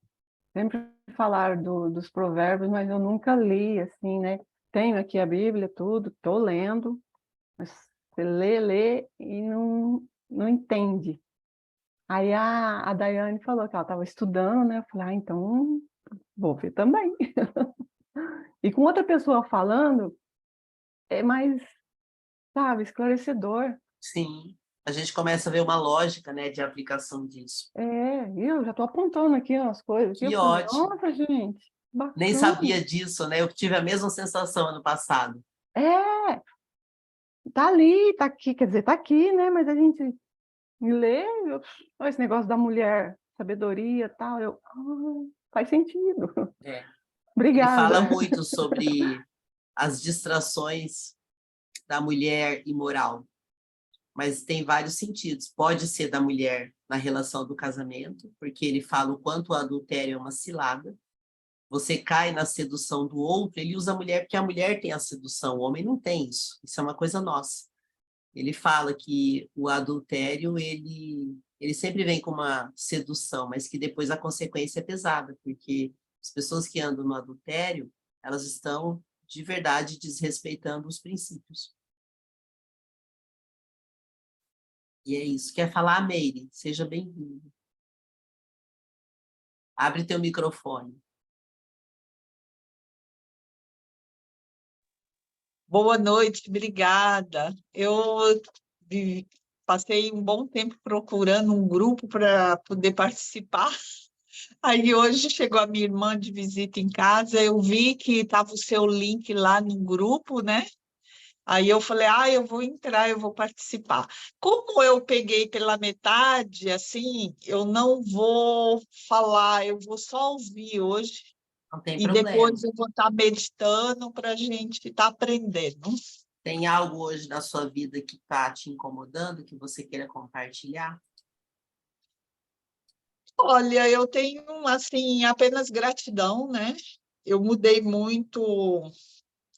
S7: Sempre falar dos provérbios, mas eu nunca li, assim, né? Tenho aqui a Bíblia, tudo, estou lendo, mas você lê e não entende. Aí a Daiane falou que ela estava estudando, né? Eu falei, então vou ver também. E com outra pessoa falando, é mais, sabe, esclarecedor.
S1: Sim, a gente começa a ver uma lógica, né, de aplicação disso.
S7: Eu já estou apontando aqui as coisas.
S1: Que
S7: Eu falei,
S1: ótimo.
S7: nossa, gente, bacana.
S1: Nem sabia disso, né? Eu tive a mesma sensação ano passado.
S7: Tá ali, tá aqui, quer dizer, tá aqui, né? Mas a gente lê, esse negócio da mulher, sabedoria e tal, faz sentido.
S1: É.
S7: Obrigada.
S1: Ele fala muito sobre as distrações da mulher imoral, mas tem vários sentidos. Pode ser da mulher na relação do casamento, porque ele fala o quanto o adultério é uma cilada. Você cai na sedução do outro, ele usa a mulher porque a mulher tem a sedução, o homem não tem isso. Isso é uma coisa nossa. Ele fala que o adultério, ele sempre vem com uma sedução, mas que depois a consequência é pesada, porque as pessoas que andam no adultério, elas estão, de verdade, desrespeitando os princípios. E é isso. Quer falar, Meire? Seja bem-vindo. Abre teu microfone.
S8: Boa noite, obrigada. Eu passei um bom tempo procurando um grupo para poder participar. Aí hoje chegou a minha irmã de visita em casa, eu vi que estava o seu link lá no grupo, né? Aí eu falei, eu vou entrar, eu vou participar. Como eu peguei pela metade, assim, eu não vou falar, eu vou só ouvir hoje.
S1: Não tem
S8: E
S1: problema.
S8: depois eu vou estar meditando para a gente estar aprendendo.
S1: Tem algo hoje na sua vida que está te incomodando, que você queira compartilhar?
S8: Olha, eu tenho, assim, apenas gratidão, né? Eu mudei muito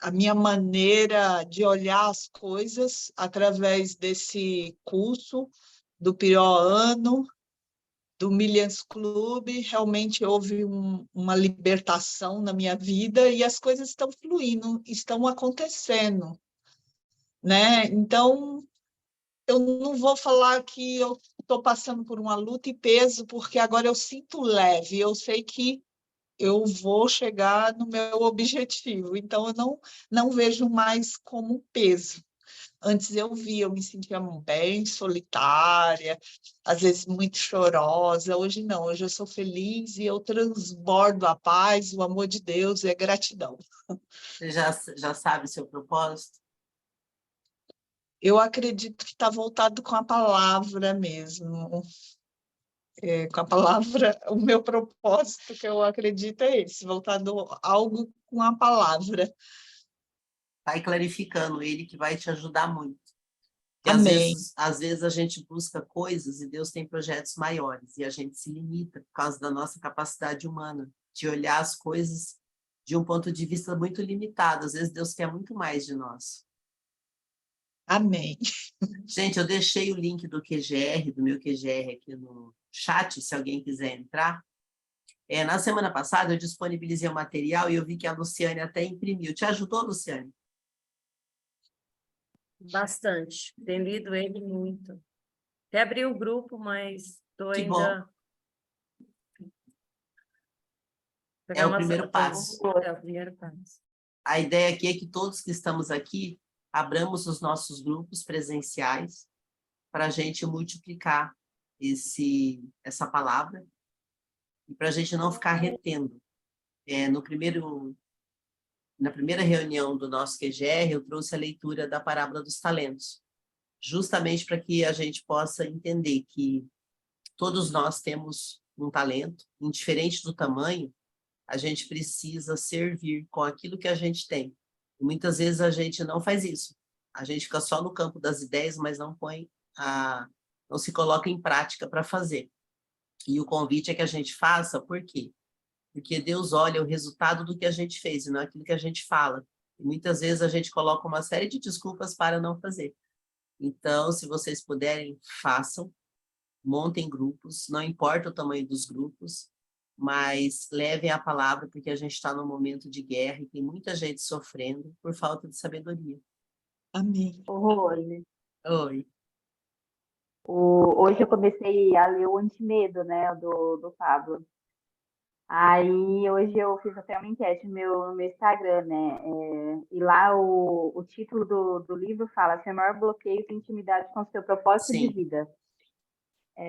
S8: a minha maneira de olhar as coisas através desse curso do pior ano, do Millions Club. Realmente houve uma libertação na minha vida e as coisas estão fluindo, estão acontecendo, né? Então, eu não vou falar que eu estou passando por uma luta e peso, porque agora eu sinto leve, eu sei que eu vou chegar no meu objetivo. Então, eu não vejo mais como peso. Antes eu via, eu me sentia bem solitária, às vezes muito chorosa. Hoje não, hoje eu sou feliz e eu transbordo a paz, o amor de Deus e a gratidão.
S1: Você já sabe seu propósito?
S8: Eu acredito que está voltado com a palavra mesmo. Com a palavra, o meu propósito, que eu acredito, é esse, voltado a algo com a palavra.
S1: Vai clarificando ele, que vai te ajudar muito. Porque
S8: Amém.
S1: às vezes a gente busca coisas e Deus tem projetos maiores, e a gente se limita por causa da nossa capacidade humana de olhar as coisas de um ponto de vista muito limitado. Às vezes Deus quer muito mais de nós.
S8: Amém.
S1: Gente, eu deixei o link do QGR, do meu QGR aqui no chat, se alguém quiser entrar. Na semana passada eu disponibilizei o material e eu vi que a Luciane até imprimiu. Te ajudou, Luciane?
S5: Bastante. Tenho lido ele muito. Até abri o grupo, mas estou
S1: Que
S5: ainda...
S1: bom. É o primeiro passo.
S5: É o primeiro passo.
S1: A ideia aqui é que todos que estamos aqui abramos os nossos grupos presenciais para a gente multiplicar essa palavra e para a gente não ficar retendo. Na primeira reunião do nosso QGR, eu trouxe a leitura da parábola dos talentos, justamente para que a gente possa entender que todos nós temos um talento, indiferente do tamanho, a gente precisa servir com aquilo que a gente tem. E muitas vezes a gente não faz isso. A gente fica só no campo das ideias, mas não se coloca em prática para fazer. E o convite é que a gente faça, por quê? Porque Deus olha o resultado do que a gente fez, e não aquilo que a gente fala. E muitas vezes a gente coloca uma série de desculpas para não fazer. Então, se vocês puderem, façam, montem grupos, não importa o tamanho dos grupos, mas levem a palavra, porque a gente está num momento de guerra e tem muita gente sofrendo por falta de sabedoria.
S8: Amém.
S2: Rose,
S1: Oi.
S2: hoje eu comecei a ler o Antimedo, né, do Pablo. Aí hoje eu fiz até uma enquete no meu Instagram, né? E lá o título do livro fala: seu maior bloqueio tem intimidade com o seu propósito de
S1: Sim.
S2: vida.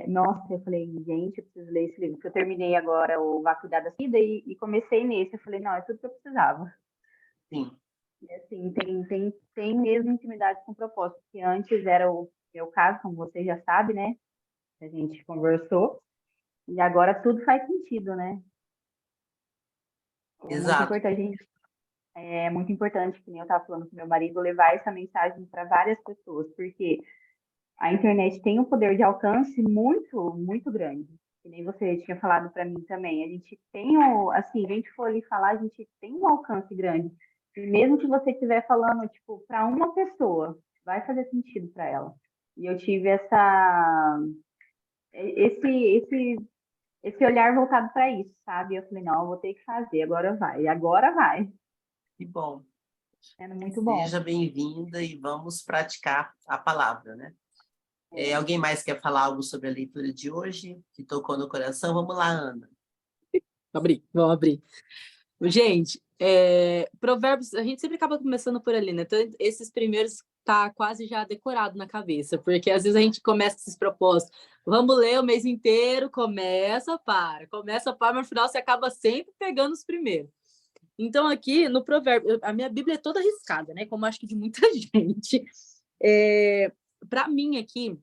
S2: Nossa, eu falei, gente, eu preciso ler esse livro, porque eu terminei agora o Vá Cuidar da Vida e comecei nesse. Eu falei, não, é tudo que eu precisava.
S1: Sim.
S2: E assim, tem mesmo intimidade com o propósito, que antes era o meu caso, como você já sabe, né? A gente conversou, e agora tudo faz sentido, né?
S1: Exato.
S2: É muito importante, que nem eu estava falando com meu marido, levar essa mensagem para várias pessoas, porque a internet tem um poder de alcance muito, muito grande. Que nem você tinha falado para mim também. A gente tem, assim, a gente for ali falar, a gente tem um alcance grande. E mesmo que você estiver falando, tipo, para uma pessoa, vai fazer sentido para ela. E eu tive esse olhar voltado para isso, sabe? Eu falei, não, eu vou ter que fazer, agora vai.
S1: Que bom.
S2: Sendo muito bom.
S1: Seja bem-vinda e vamos praticar a palavra, né? Alguém mais quer falar algo sobre a leitura de hoje, que tocou no coração? Vamos lá, Ana.
S4: Vamos abrir. Gente, Provérbios, a gente sempre acaba começando por ali, né? Então, esses primeiros tá quase já decorado na cabeça, porque às vezes a gente começa com esses propósitos, vamos ler o mês inteiro, começa, mas no final você acaba sempre pegando os primeiros. Então, aqui no provérbio, a minha Bíblia é toda riscada, né? Como acho que de muita gente. Para mim aqui,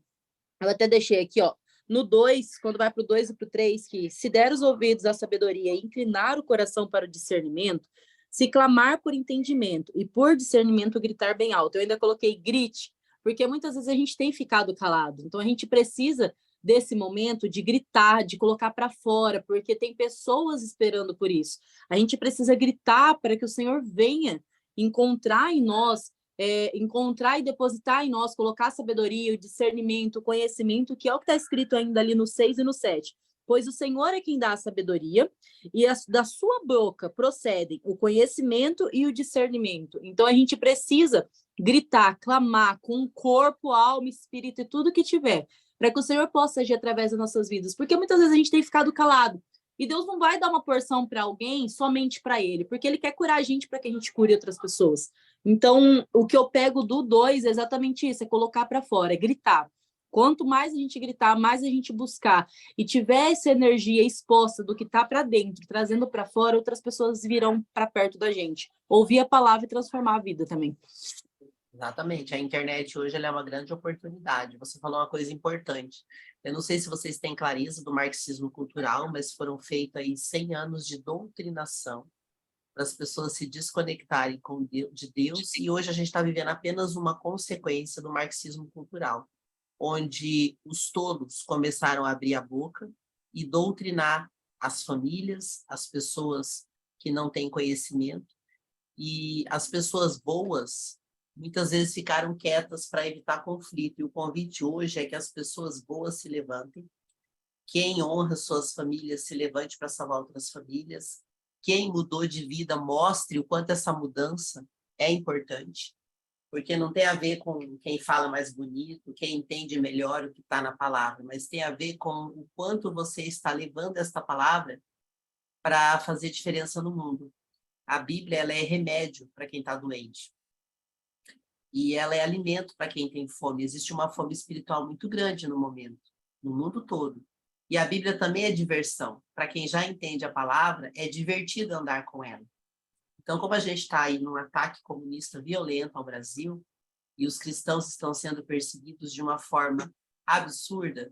S4: eu até deixei aqui, ó, no 2, quando vai para o 2 e para o 3, que se der os ouvidos à sabedoria e inclinar o coração para o discernimento, se clamar por entendimento e por discernimento gritar bem alto. Eu ainda coloquei grite, porque muitas vezes a gente tem ficado calado. Então, a gente precisa desse momento de gritar, de colocar para fora, porque tem pessoas esperando por isso. A gente precisa gritar para que o Senhor venha encontrar em nós, encontrar e depositar em nós, colocar a sabedoria, o discernimento, o conhecimento, que é o que está escrito ainda ali no 6 e no 7. Pois o Senhor é quem dá a sabedoria, e da sua boca procedem o conhecimento e o discernimento. Então, a gente precisa gritar, clamar com o corpo, alma, espírito e tudo que tiver, para que o Senhor possa agir através das nossas vidas. Porque muitas vezes a gente tem ficado calado. E Deus não vai dar uma porção para alguém somente para ele, porque ele quer curar a gente para que a gente cure outras pessoas. Então, o que eu pego do 2 é exatamente isso, é colocar para fora, é gritar. Quanto mais a gente gritar, mais a gente buscar e tiver essa energia exposta do que está para dentro, trazendo para fora, outras pessoas virão para perto da gente. Ouvir a palavra e transformar a vida também.
S1: Exatamente. A internet hoje ela é uma grande oportunidade. Você falou uma coisa importante. Eu não sei se vocês têm clareza do marxismo cultural, mas foram feitos aí 100 anos de doutrinação para as pessoas se desconectarem de Deus, e hoje a gente está vivendo apenas uma consequência do marxismo cultural, onde os tolos começaram a abrir a boca e doutrinar as famílias, as pessoas que não têm conhecimento, e as pessoas boas muitas vezes ficaram quietas para evitar conflito. E o convite hoje é que as pessoas boas se levantem, quem honra suas famílias se levante para salvar outras famílias, quem mudou de vida mostre o quanto essa mudança é importante, porque não tem a ver com quem fala mais bonito, quem entende melhor o que está na palavra, mas tem a ver com o quanto você está levando esta palavra para fazer diferença no mundo. A Bíblia ela é remédio para quem está doente. E ela é alimento para quem tem fome. Existe uma fome espiritual muito grande no momento, no mundo todo. E a Bíblia também é diversão. Para quem já entende a palavra, é divertido andar com ela. Então, como a gente está aí num ataque comunista violento ao Brasil, e os cristãos estão sendo perseguidos de uma forma absurda,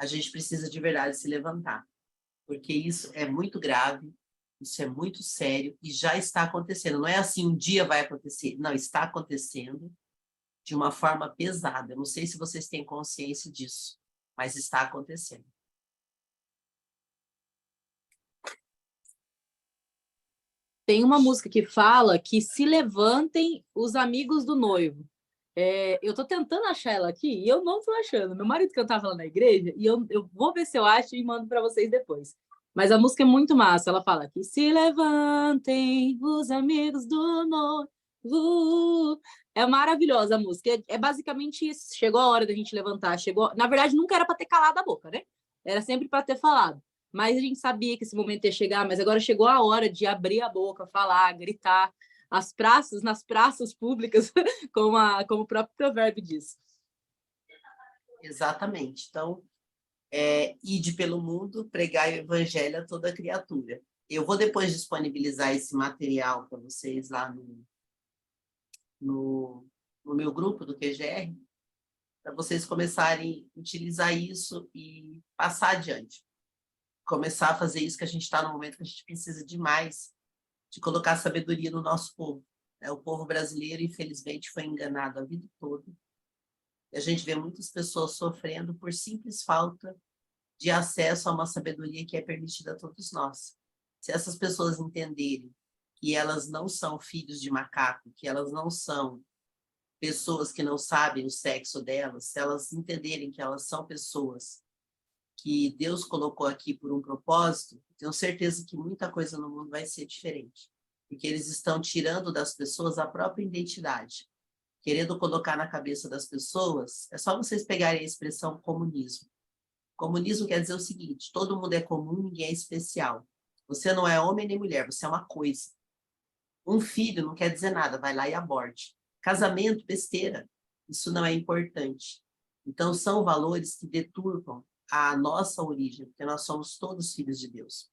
S1: a gente precisa de verdade se levantar. Porque isso é muito grave, isso é muito sério e já está acontecendo. Não é assim, um dia vai acontecer. Não, está acontecendo de uma forma pesada. Eu não sei se vocês têm consciência disso, mas está acontecendo.
S4: Tem uma música que fala que se levantem os amigos do noivo. Eu estou tentando achar ela aqui e eu não estou achando. Meu marido cantava lá na igreja e eu vou ver se eu acho e mando para vocês depois. Mas a música é muito massa. Ela fala que se levantem os amigos do noivo. É maravilhosa a música. É basicamente isso. Chegou a hora da gente levantar. Na verdade, nunca era para ter calado a boca, né? Era sempre para ter falado. Mas a gente sabia que esse momento ia chegar, mas agora chegou a hora de abrir a boca, falar, gritar. Nas praças públicas, como o próprio provérbio diz.
S1: Exatamente. Então, ide pelo mundo, pregar o evangelho a toda criatura. Eu vou depois disponibilizar esse material para vocês lá no meu grupo do QGR, para vocês começarem a utilizar isso e passar adiante. Começar a fazer isso, que a gente está no momento que a gente precisa demais de colocar sabedoria no nosso povo. O povo brasileiro, infelizmente, foi enganado a vida toda. E a gente vê muitas pessoas sofrendo por simples falta de acesso a uma sabedoria que é permitida a todos nós. Se essas pessoas entenderem que elas não são filhos de macaco, que elas não são pessoas que não sabem o sexo delas, se elas entenderem que elas são pessoas que Deus colocou aqui por um propósito, tenho certeza que muita coisa no mundo vai ser diferente. Porque eles estão tirando das pessoas a própria identidade. Querendo colocar na cabeça das pessoas, é só vocês pegarem a expressão comunismo. Comunismo quer dizer o seguinte: todo mundo é comum, ninguém é especial. Você não é homem nem mulher, você é uma coisa. Um filho não quer dizer nada, vai lá e aborte. Casamento, besteira. Isso não é importante. Então, são valores que deturpam a nossa origem, porque nós somos todos filhos de Deus.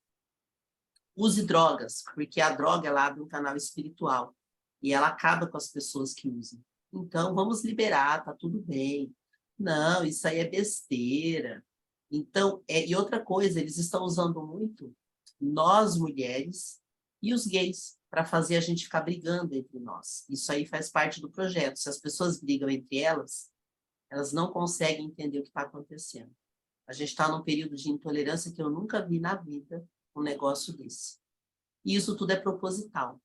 S1: Use drogas, porque a droga ela abre um canal espiritual e ela acaba com as pessoas que usam. Então, vamos liberar, tá tudo bem. Não, isso aí é besteira. Então, e outra coisa, eles estão usando muito nós, mulheres, e os gays, para fazer a gente ficar brigando entre nós. Isso aí faz parte do projeto. Se as pessoas brigam entre elas não conseguem entender o que está acontecendo. A gente está num período de intolerância que eu nunca vi na vida um negócio desse. E isso tudo é proposital.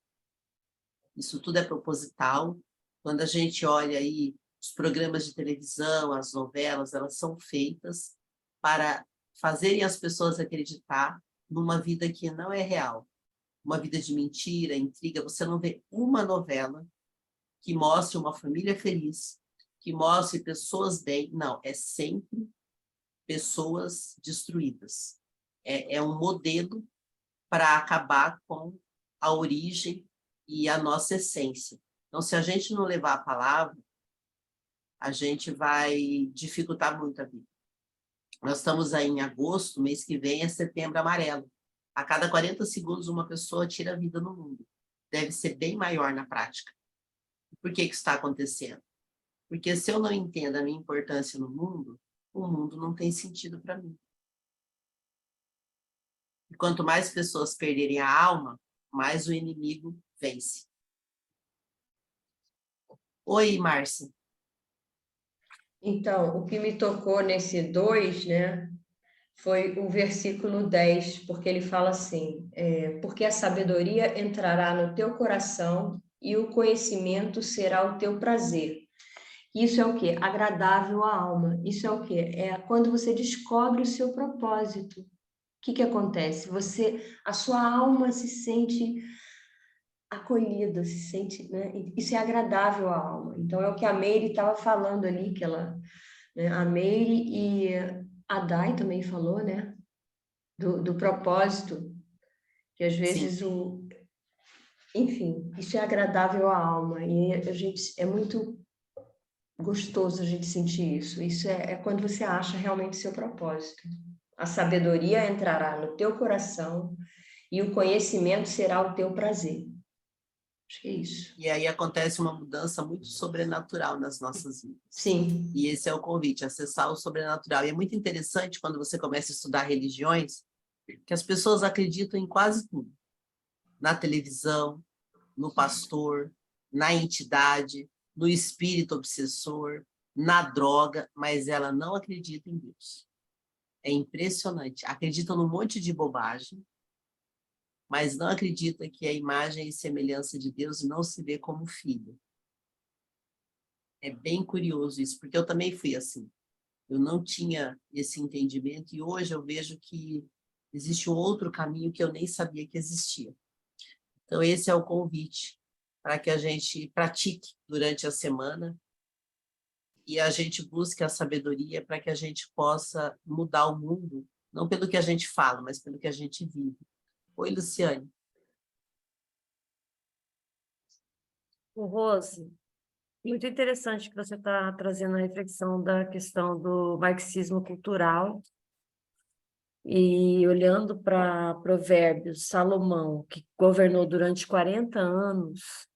S1: Isso tudo é proposital. Quando a gente olha aí os programas de televisão, as novelas, elas são feitas para fazerem as pessoas acreditar numa vida que não é real. Uma vida de mentira, intriga. Você não vê uma novela que mostre uma família feliz, que mostre pessoas bem. Não, é sempre pessoas destruídas. É um modelo para acabar com a origem e a nossa essência. Então, se a gente não levar a palavra, a gente vai dificultar muito a vida. Nós estamos aí em agosto, mês que vem é Setembro Amarelo. A cada 40 segundos, uma pessoa tira a vida no mundo. Deve ser bem maior na prática. Por que isso está acontecendo? Porque se eu não entendo a minha importância no mundo, o mundo não tem sentido para mim. E quanto mais pessoas perderem a alma, mais o inimigo vence. Oi, Márcia.
S3: Então, o que me tocou nesse 2, né, foi o versículo 10, porque ele fala assim, porque a sabedoria entrará no teu coração e o conhecimento será o teu prazer. Isso é o quê? Agradável à alma. Isso é o quê? É quando você descobre o seu propósito. O que acontece? A sua alma se sente acolhida, se sente, né? Isso é agradável à alma. Então, é o que a Meire estava falando ali, que ela, né? A Meire e a Dai também falou, né? Do propósito, que às vezes enfim, isso é agradável à alma. E a gente, é muito gostoso a gente sentir isso. Isso é quando você acha realmente seu propósito. A sabedoria entrará no teu coração e o conhecimento será o teu prazer. Acho que é isso.
S1: E aí acontece uma mudança muito sobrenatural nas nossas vidas.
S3: Sim.
S1: E esse é o convite, acessar o sobrenatural. E é muito interessante quando você começa a estudar religiões, que as pessoas acreditam em quase tudo. Na televisão, no pastor, na entidade, no espírito obsessor, na droga, mas ela não acredita em Deus. É impressionante. Acredita num monte de bobagem, mas não acredita que a imagem e semelhança de Deus não se vê como filho. É bem curioso isso, porque eu também fui assim. Eu não tinha esse entendimento e hoje eu vejo que existe um outro caminho que eu nem sabia que existia. Então, esse é o convite para que a gente pratique durante a semana e a gente busque a sabedoria para que a gente possa mudar o mundo, não pelo que a gente fala, mas pelo que a gente vive. Oi, Luciane.
S5: Rose, muito interessante que você está trazendo a reflexão da questão do marxismo cultural e olhando para Provérbios, Salomão, que governou durante 40 anos,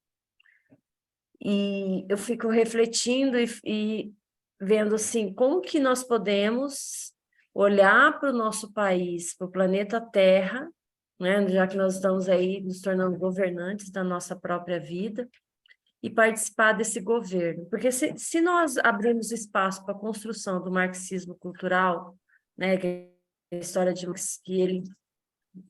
S5: e eu fico refletindo e vendo assim, como que nós podemos olhar para o nosso país, para o planeta Terra, né, já que nós estamos aí nos tornando governantes da nossa própria vida, e participar desse governo. Porque se nós abrirmos espaço para a construção do marxismo cultural, né, que é a história de Marx, que ele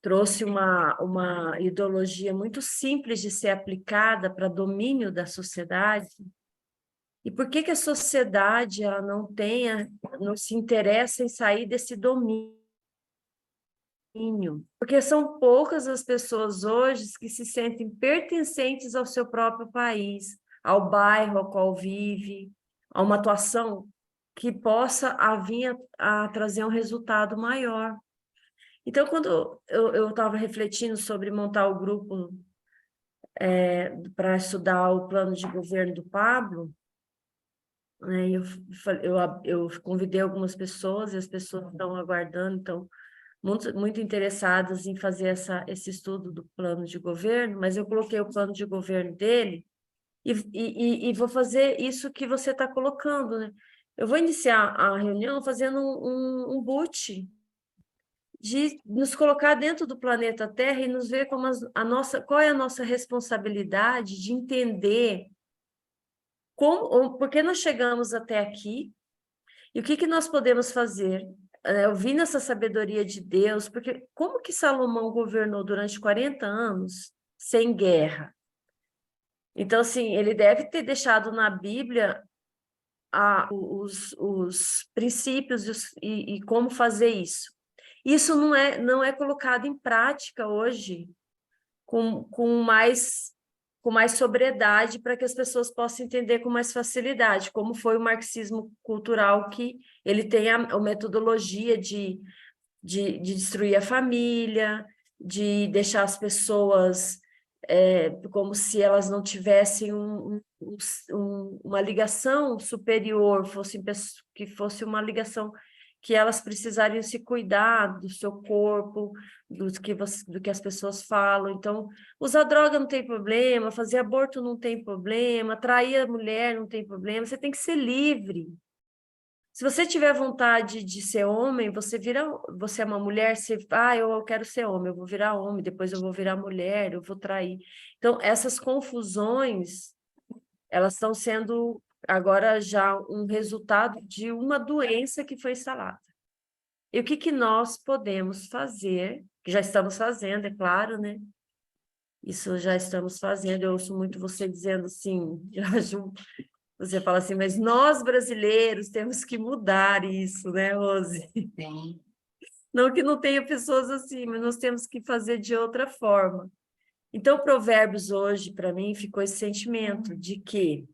S5: trouxe uma ideologia muito simples de ser aplicada para domínio da sociedade, e por que a sociedade ela não se interessa em sair desse domínio? Porque são poucas as pessoas hoje que se sentem pertencentes ao seu próprio país, ao bairro ao qual vive, a uma atuação que possa vir a trazer um resultado maior. Então, quando eu estava refletindo sobre montar o grupo para estudar o plano de governo do Pablo, né? Eu convidei algumas pessoas e as pessoas estão aguardando, então, muito interessadas em fazer esse estudo do plano de governo, mas eu coloquei o plano de governo dele e vou fazer isso que você está colocando, né? Eu vou iniciar a reunião fazendo um boot de nos colocar dentro do planeta Terra e nos ver como qual é a nossa responsabilidade de entender por que nós chegamos até aqui e o que nós podemos fazer. Ouvindo essa sabedoria de Deus, porque como que Salomão governou durante 40 anos sem guerra? Então, assim, ele deve ter deixado na Bíblia os princípios e como fazer isso. Isso não é colocado em prática hoje com mais sobriedade para que as pessoas possam entender com mais facilidade, como foi o marxismo cultural, que ele tem a metodologia de destruir a família, de deixar as pessoas como se elas não tivessem uma ligação superior, que fosse uma ligação que elas precisariam se cuidar do seu corpo, do que as pessoas falam. Então, usar droga não tem problema, fazer aborto não tem problema, trair a mulher não tem problema, você tem que ser livre. Se você tiver vontade de ser homem, você é uma mulher, eu quero ser homem, eu vou virar homem, depois eu vou virar mulher, eu vou trair. Então, essas confusões, elas estão sendo agora já um resultado de uma doença que foi instalada. E o que nós podemos fazer, que já estamos fazendo, é claro, né? Isso já estamos fazendo, eu ouço muito você dizendo assim, você fala assim, mas nós brasileiros temos que mudar isso, né, Rose?
S1: Sim.
S5: Não que não tenha pessoas assim, mas nós temos que fazer de outra forma. Então, Provérbios hoje, para mim, ficou esse sentimento de que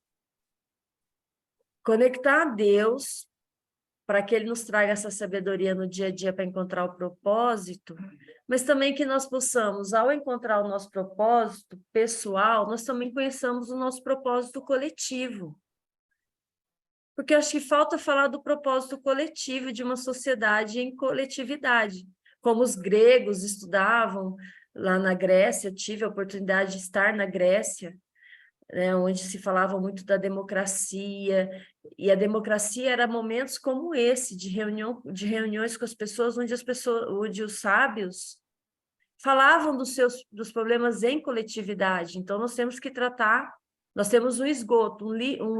S5: conectar a Deus para que Ele nos traga essa sabedoria no dia a dia para encontrar o propósito, mas também que nós possamos, ao encontrar o nosso propósito pessoal, nós também conheçamos o nosso propósito coletivo. Porque eu acho que falta falar do propósito coletivo de uma sociedade em coletividade. Como os gregos estudavam lá na Grécia, eu tive a oportunidade de estar na Grécia, né, onde se falava muito da democracia, e a democracia era momentos como esse, de reuniões com as pessoas, onde os sábios falavam dos problemas em coletividade. Então, nós temos que tratar. Nós temos um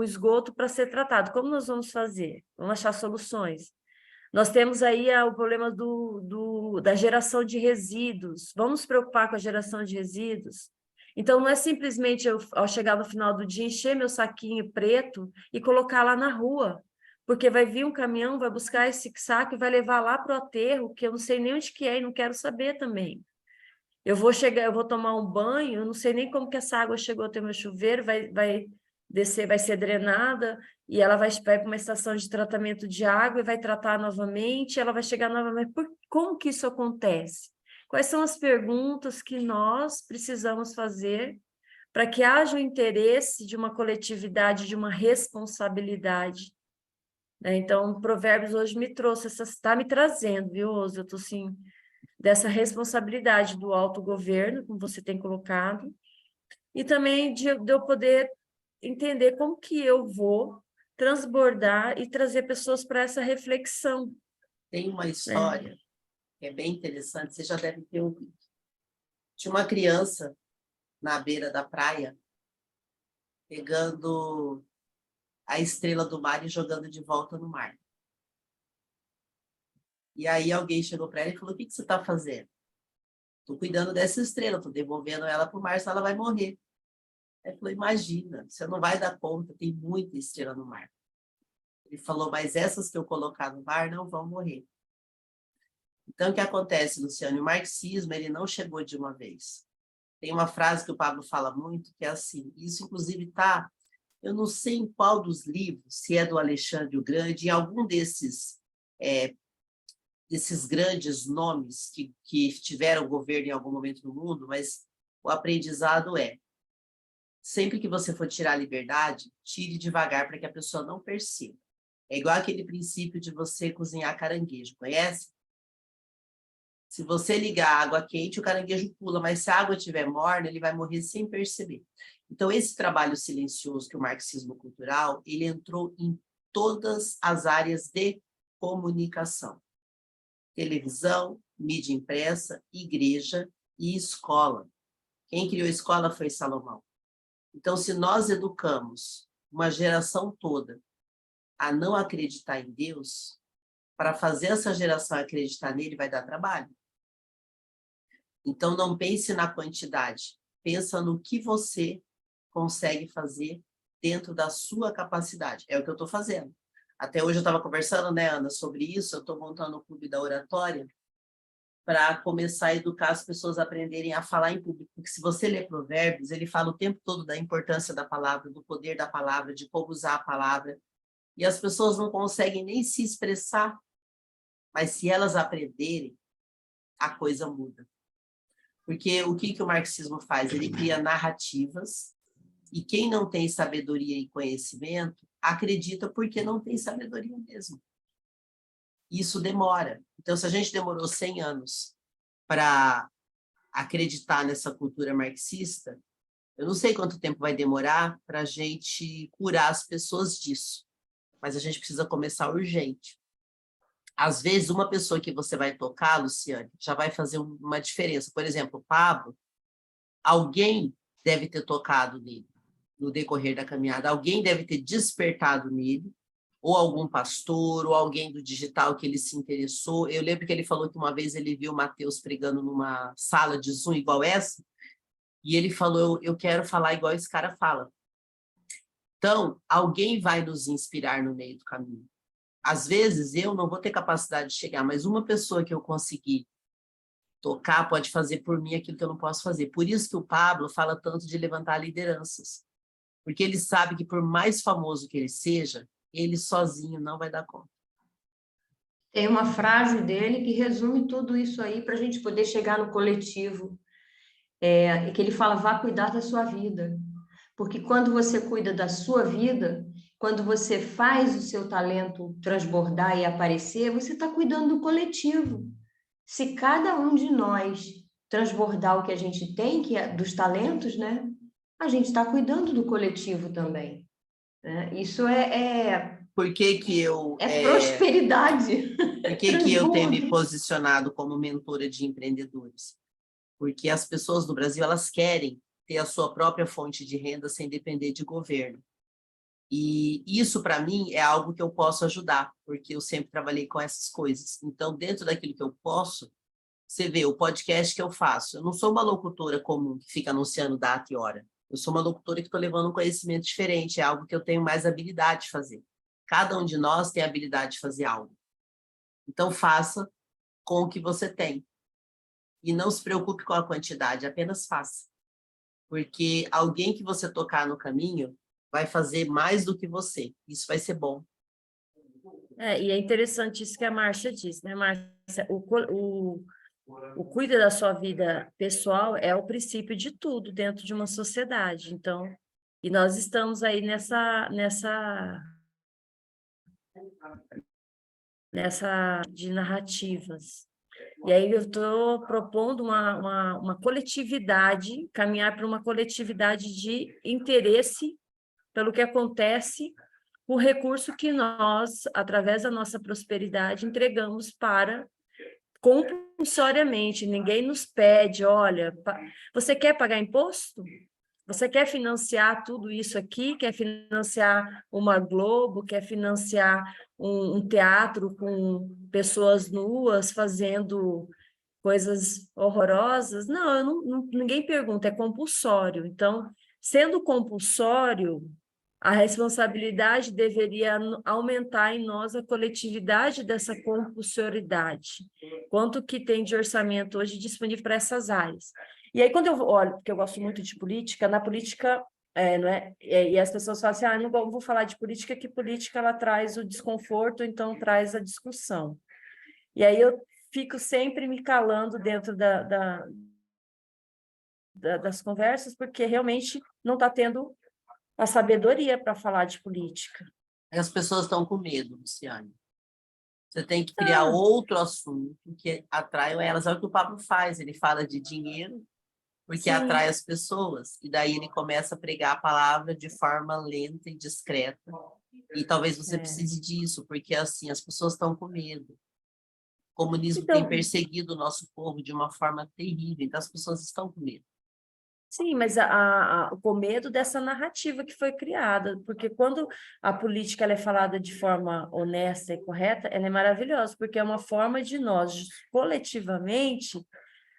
S5: esgoto para ser tratado. Como nós vamos fazer? Vamos achar soluções. Nós temos aí o problema da geração de resíduos. Vamos nos preocupar com a geração de resíduos? Então, não é simplesmente eu, ao chegar no final do dia, encher meu saquinho preto e colocar lá na rua, porque vai vir um caminhão, vai buscar esse saco e vai levar lá para o aterro, que eu não sei nem onde que é e não quero saber também. Eu vou tomar um banho, eu não sei nem como que essa água chegou até o meu chuveiro, vai descer, vai ser drenada, e ela vai para uma estação de tratamento de água e vai tratar novamente, ela vai chegar novamente. Como que isso acontece? Quais são as perguntas que nós precisamos fazer para que haja o interesse de uma coletividade, de uma responsabilidade? Né? Então, Provérbios hoje me trouxe, está me trazendo, viu, Oso? Eu estou assim, dessa responsabilidade do autogoverno, como você tem colocado, e também de eu poder entender como que eu vou transbordar e trazer pessoas para essa reflexão.
S1: Tem uma história que é bem interessante, você já deve ter ouvido. Tinha uma criança na beira da praia, pegando a estrela do mar e jogando de volta no mar. E aí alguém chegou para ela e falou, o que você está fazendo? Estou cuidando dessa estrela, estou devolvendo ela para o mar, senão ela vai morrer. Ele falou, imagina, você não vai dar conta, tem muita estrela no mar. Ele falou, mas essas que eu colocar no mar não vão morrer. Então, o que acontece, Luciano? O marxismo, ele não chegou de uma vez. Tem uma frase que o Pablo fala muito, que é assim, isso inclusive está, eu não sei em qual dos livros, se é do Alexandre o Grande, em algum desses grandes nomes que tiveram governo em algum momento no mundo, mas o aprendizado sempre que você for tirar a liberdade, tire devagar para que a pessoa não perceba. É igual aquele princípio de você cozinhar caranguejo, conhece? Se você ligar a água quente, o caranguejo pula, mas se a água estiver morna, ele vai morrer sem perceber. Então, esse trabalho silencioso que o marxismo cultural, ele entrou em todas as áreas de comunicação. Televisão, mídia impressa, igreja e escola. Quem criou a escola foi Salomão. Então, se nós educamos uma geração toda a não acreditar em Deus, para fazer essa geração acreditar nele vai dar trabalho. Então, não pense na quantidade, pensa no que você consegue fazer dentro da sua capacidade. É o que eu estou fazendo. Até hoje eu estava conversando, né, Ana, sobre isso, eu estou montando o Clube da Oratória para começar a educar as pessoas a aprenderem a falar em público. Porque se você lê Provérbios, ele fala o tempo todo da importância da palavra, do poder da palavra, de como usar a palavra. E as pessoas não conseguem nem se expressar, mas se elas aprenderem, a coisa muda. Porque o que o marxismo faz? Ele cria narrativas, e quem não tem sabedoria e conhecimento, acredita porque não tem sabedoria mesmo. Isso demora. Então, se a gente demorou 100 anos para acreditar nessa cultura marxista, eu não sei quanto tempo vai demorar para a gente curar as pessoas disso, mas a gente precisa começar urgente. Às vezes, uma pessoa que você vai tocar, Luciane, já vai fazer uma diferença. Por exemplo, o Pablo, alguém deve ter tocado nele no decorrer da caminhada, alguém deve ter despertado nele, ou algum pastor, ou alguém do digital que ele se interessou. Eu lembro que ele falou que uma vez ele viu o Mateus pregando numa sala de Zoom igual essa, e ele falou, eu quero falar igual esse cara fala. Então, alguém vai nos inspirar no meio do caminho. Às vezes, eu não vou ter capacidade de chegar, mas uma pessoa que eu conseguir tocar pode fazer por mim aquilo que eu não posso fazer. Por isso que o Pablo fala tanto de levantar lideranças. Porque ele sabe que por mais famoso que ele seja, ele sozinho não vai dar conta.
S3: Tem uma frase dele que resume tudo isso aí para a gente poder chegar no coletivo. Que ele fala, vá cuidar da sua vida. Porque quando você cuida da sua vida, quando você faz o seu talento transbordar e aparecer, você está cuidando do coletivo. Se cada um de nós transbordar o que a gente tem, que é dos talentos, né? A gente está cuidando do coletivo também. Né? Isso
S1: Por que que eu...
S3: prosperidade.
S1: Por que que eu tenho me posicionado como mentora de empreendedores? Porque as pessoas do Brasil, elas querem ter a sua própria fonte de renda sem depender de governo. E isso, para mim, é algo que eu posso ajudar, porque eu sempre trabalhei com essas coisas. Então, dentro daquilo que eu posso, você vê, o podcast que eu faço, eu não sou uma locutora comum que fica anunciando data e hora. Eu sou uma locutora que estou levando um conhecimento diferente, é algo que eu tenho mais habilidade de fazer. Cada um de nós tem habilidade de fazer algo. Então, faça com o que você tem. E não se preocupe com a quantidade, apenas faça. Porque alguém que você tocar no caminho vai fazer mais do que você. Isso vai ser bom.
S5: E é interessante isso que a Márcia disse, né, Márcia? O cuida da sua vida pessoal é o princípio de tudo dentro de uma sociedade. Então, e nós estamos aí nessa de narrativas. E aí eu estou propondo uma coletividade, caminhar para uma coletividade de interesse pelo que acontece, o recurso que nós, através da nossa prosperidade, entregamos para compulsoriamente. Ninguém nos pede, olha, você quer pagar imposto? Você quer financiar tudo isso aqui? Quer financiar uma Globo? Quer financiar um teatro com pessoas nuas fazendo coisas horrorosas? Não, ninguém pergunta, é compulsório. Então, sendo compulsório, a responsabilidade deveria aumentar em nós a coletividade dessa compulsoriedade. Quanto que tem de orçamento hoje disponível para essas áreas? E aí, quando eu olho, porque eu gosto muito de política, na política, não é? E as pessoas falam assim, não vou falar de política, que política ela traz o desconforto, então traz a discussão. E aí eu fico sempre me calando dentro das conversas, porque realmente não está tendo a sabedoria para falar de política.
S1: As pessoas estão com medo, Luciane. Você tem que criar outro assunto que atraia elas. É o que o Pablo faz, ele fala de dinheiro, porque
S5: Sim.
S1: atrai as pessoas. E daí ele começa a pregar a palavra de forma lenta e discreta. E talvez você precise disso, porque assim, as pessoas estão com medo. O comunismo tem perseguido o nosso povo de uma forma terrível, então as pessoas estão com medo.
S5: Sim, mas com medo dessa narrativa que foi criada, porque quando a política ela é falada de forma honesta e correta, ela é maravilhosa, porque é uma forma de nós, coletivamente,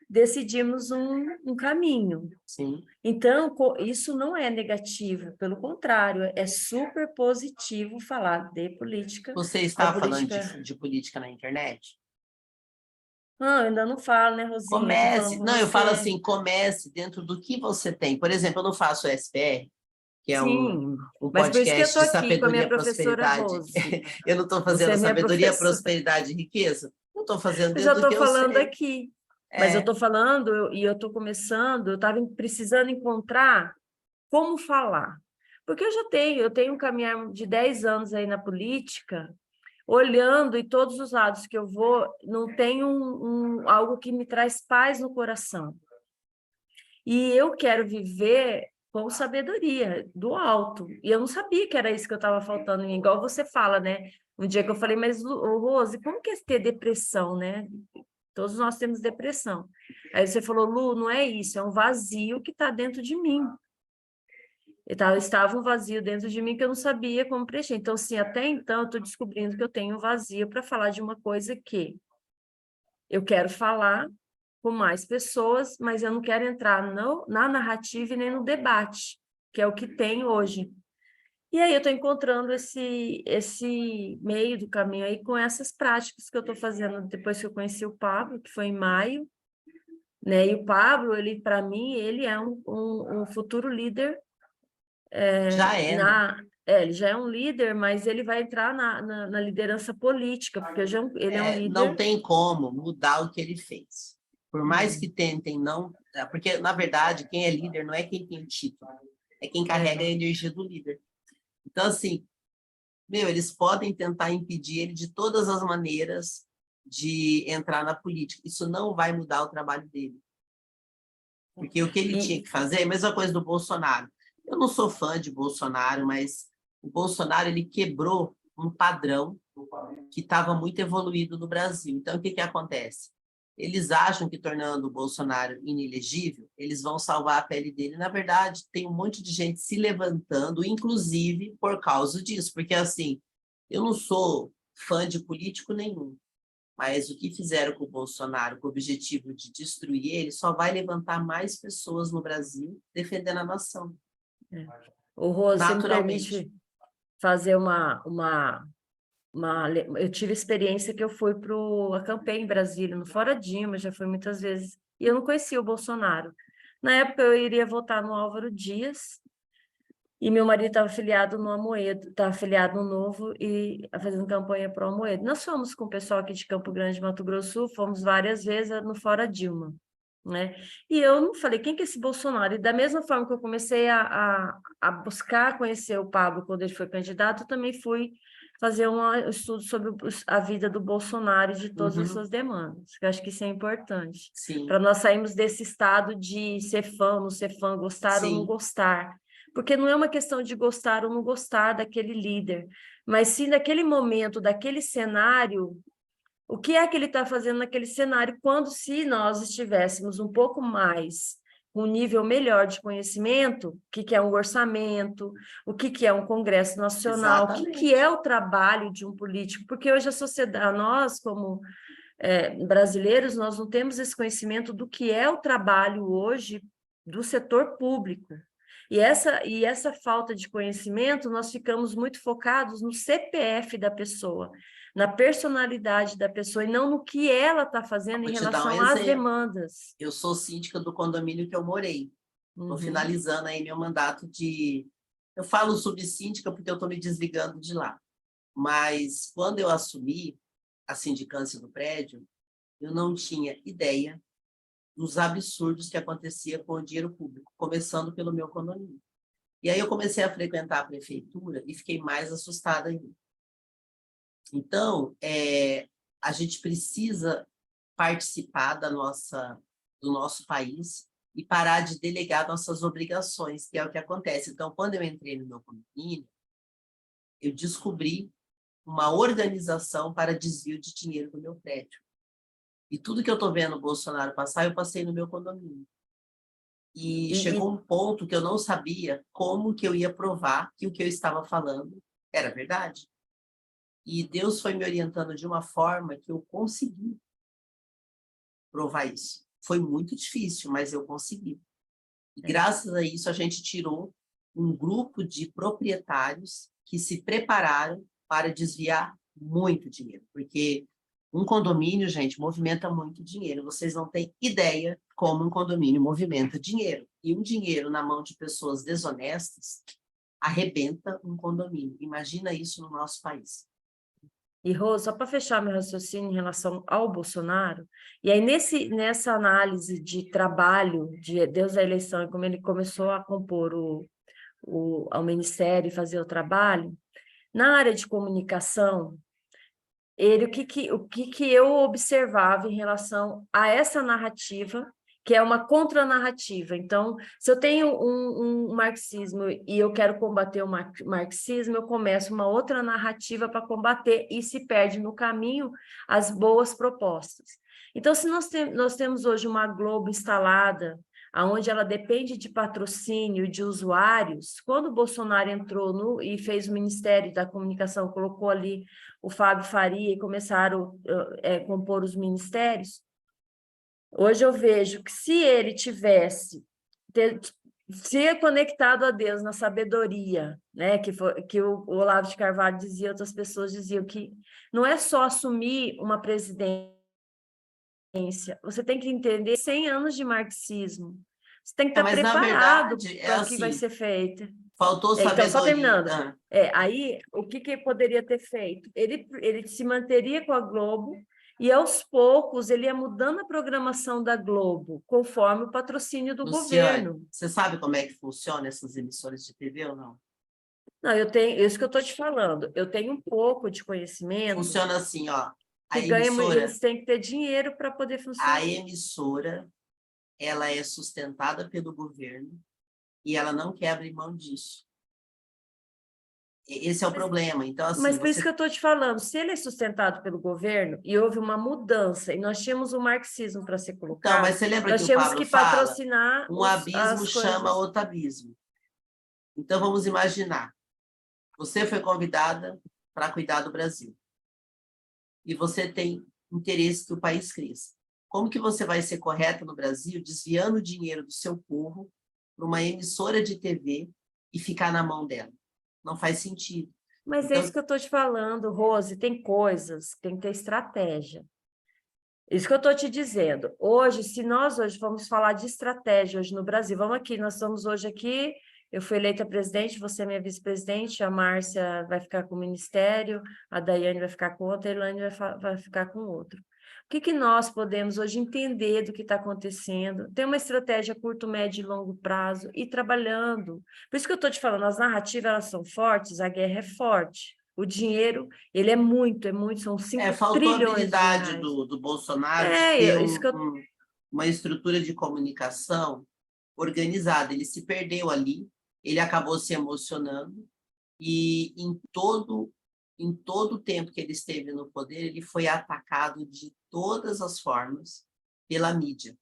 S5: decidirmos um caminho.
S1: Sim.
S5: Então, isso não é negativo, pelo contrário, é super positivo falar de política.
S1: Você está falando de política na internet?
S5: Não, eu ainda não falo, né, Rosinha?
S1: Comece. Não, eu falo assim, comece dentro do que você tem. Por exemplo, eu não faço SPR, que é um
S5: mas por isso que eu
S1: podcast
S5: estou
S1: de
S5: aqui com a minha
S1: sabedoria,
S5: professora
S1: prosperidade.
S5: Rose.
S1: Eu não estou
S5: Você
S1: fazendo
S5: é minha
S1: sabedoria,
S5: professora.
S1: prosperidade e riqueza. Eu estou fazendo
S5: Eu já
S1: dentro do
S5: estou
S1: que eu
S5: falando
S1: sei.
S5: aqui. Mas eu estou falando, e eu estou começando, eu estava precisando encontrar como falar. Porque eu tenho um caminhar de 10 anos aí na política, olhando em todos os lados que eu vou, não tem algo que me traz paz no coração. E eu quero viver com sabedoria, do alto. E eu não sabia que era isso que eu estava faltando, igual você fala, né? Um dia que eu falei, mas, Rose, como que é ter depressão, né? Todos nós temos depressão. Aí você falou, Lu, não é isso, é um vazio que está dentro de mim. Estava um vazio dentro de mim que eu não sabia como preencher. Então, assim, até então, eu estou descobrindo que eu tenho um vazio para falar de uma coisa que eu quero falar com mais pessoas, mas eu não quero entrar na narrativa e nem no debate, que é o que tem hoje. E aí eu estou encontrando esse meio do caminho aí com essas práticas que eu estou fazendo depois que eu conheci o Pablo, que foi em maio, né? E o Pablo, ele, para mim, ele é um futuro líder.
S1: Já é, né?
S5: Ele já é um líder, mas ele vai entrar na liderança política, porque ele é um líder.
S1: Não tem como mudar o que ele fez. Por mais que tentem não... Porque, na verdade, quem é líder não é quem tem o título, é quem carrega a energia do líder. Então, assim, eles podem tentar impedir ele de todas as maneiras de entrar na política. Isso não vai mudar o trabalho dele. Porque o que ele tinha que fazer é a mesma coisa do Bolsonaro. Eu não sou fã de Bolsonaro, mas o Bolsonaro ele quebrou um padrão que estava muito evoluído no Brasil. Então, o que acontece? Eles acham que, tornando o Bolsonaro inelegível, eles vão salvar a pele dele. Na verdade, tem um monte de gente se levantando, inclusive por causa disso. Porque, assim, eu não sou fã de político nenhum, mas o que fizeram com o Bolsonaro, com o objetivo de destruir ele, só vai levantar mais pessoas no Brasil defendendo a nação.
S5: O Rose, você me permite fazer eu tive experiência que eu fui para a campanha em Brasília, no Fora Dilma, já fui muitas vezes, e eu não conhecia o Bolsonaro. Na época, eu iria votar no Álvaro Dias, e meu marido estava afiliado no Amoedo, estava afiliado no Novo e fazendo campanha para o Amoedo. Nós fomos com o pessoal aqui de Campo Grande, Mato Grosso do Sul, fomos várias vezes no Fora Dilma, né? E eu não falei, quem que é esse Bolsonaro? E da mesma forma que eu comecei a buscar conhecer o Pablo quando ele foi candidato, eu também fui fazer um estudo sobre a vida do Bolsonaro e de todas as suas demandas. Eu acho que isso é importante. Para nós sairmos desse estado de ser fã, não ser fã, gostar ou não gostar. Porque não é uma questão de gostar ou não gostar daquele líder, mas sim daquele momento, daquele cenário, o que é que ele está fazendo naquele cenário, quando se nós estivéssemos um pouco mais, com um nível melhor de conhecimento, o que é um orçamento, o que é um Congresso Nacional, o que é o trabalho de um político, porque hoje a sociedade, nós como brasileiros, nós não temos esse conhecimento do que é o trabalho hoje do setor público. E essa falta de conhecimento, nós ficamos muito focados no CPF da pessoa, na personalidade da pessoa, e não no que ela está fazendo em relação às demandas.
S1: Eu sou síndica do condomínio que eu morei. Estou finalizando aí meu mandato de... Eu falo subsíndica porque eu estou me desligando de lá. Mas quando eu assumi a sindicância do prédio, eu não tinha ideia dos absurdos que acontecia com o dinheiro público, começando pelo meu condomínio. E aí eu comecei a frequentar a prefeitura e fiquei mais assustada ainda. Então, a gente precisa participar do nosso país e parar de delegar nossas obrigações, que é o que acontece. Então, quando eu entrei no meu condomínio, eu descobri uma organização para desvio de dinheiro do meu prédio. E tudo que eu estou vendo o Bolsonaro passar, eu passei no meu condomínio. E chegou um ponto que eu não sabia como que eu ia provar que o que eu estava falando era verdade. E Deus foi me orientando de uma forma que eu consegui provar isso. Foi muito difícil, mas eu consegui. E graças a isso, a gente tirou um grupo de proprietários que se prepararam para desviar muito dinheiro, porque um condomínio, gente, movimenta muito dinheiro. Vocês não têm ideia como um condomínio movimenta dinheiro. E um dinheiro na mão de pessoas desonestas arrebenta um condomínio. Imagina isso no nosso país.
S5: E, Rô, só para fechar meu raciocínio em relação ao Bolsonaro, e aí nessa análise de trabalho de Deus da eleição e como ele começou a compor ao ministério e fazer o trabalho, na área de comunicação, o que eu observava em relação a essa narrativa, que é uma contranarrativa. Então, se eu tenho um marxismo e eu quero combater o marxismo, eu começo uma outra narrativa para combater e se perde no caminho as boas propostas. Então, se nós temos hoje uma Globo instalada, onde ela depende de patrocínio de usuários, quando o Bolsonaro entrou e fez o Ministério da Comunicação, colocou ali o Fábio Faria e começaram a compor os ministérios, hoje eu vejo que se ele tivesse se conectado a Deus na sabedoria, né, que o Olavo de Carvalho dizia, outras pessoas diziam que não é só assumir uma presidência, você tem que entender 100 anos de marxismo. Você tem que estar preparado para o que vai ser feito.
S1: Faltou sabedoria.
S5: Então, só terminando. Aí, o que poderia ter feito? Ele se manteria com a Globo e, aos poucos, ele ia mudando a programação da Globo, conforme o patrocínio do governo.
S1: Você sabe como é que funciona essas emissoras de TV ou não?
S5: Não, eu tenho, isso que eu estou te falando. Eu tenho um pouco de conhecimento.
S1: Funciona assim, ó.
S5: Eles têm que ter dinheiro para poder funcionar.
S1: A emissora, ela é sustentada pelo governo e ela não quer abrir mão disso. Esse é o problema. Então, assim,
S5: mas por isso que eu estou te falando, se ele é sustentado pelo governo e houve uma mudança e nós tínhamos o marxismo para ser colocado,
S1: então, mas você lembra
S5: nós
S1: que
S5: tínhamos
S1: o Pablo
S5: que patrocinar
S1: fala, um abismo chama outro abismo. Então, vamos imaginar, você foi convidada para cuidar do Brasil e você tem interesse que o país cresça. Como que você vai ser correta no Brasil desviando o dinheiro do seu povo para uma emissora de TV e ficar na mão dela? Não faz sentido.
S5: Mas então, é isso que eu estou te falando, Rose, tem coisas, tem que ter estratégia. Isso que eu estou te dizendo. Hoje, se nós hoje vamos falar de estratégia hoje no Brasil, vamos aqui, nós estamos hoje aqui, eu fui eleita presidente, você é minha vice-presidente, a Márcia vai ficar com o ministério, a Daiane vai ficar com outra, a Elaine vai ficar com outro. O que nós podemos hoje entender do que está acontecendo? Ter uma estratégia curto, médio e longo prazo e trabalhando. Por isso que eu estou te falando, as narrativas elas são fortes, a guerra é forte. O dinheiro, ele é muito, são 5 trilhões
S1: faltou a habilidade do Bolsonaro de ter uma estrutura de comunicação organizada. Ele se perdeu ali, ele acabou se emocionando e em todo o tempo que ele esteve no poder, ele foi atacado de todas as formas pela mídia.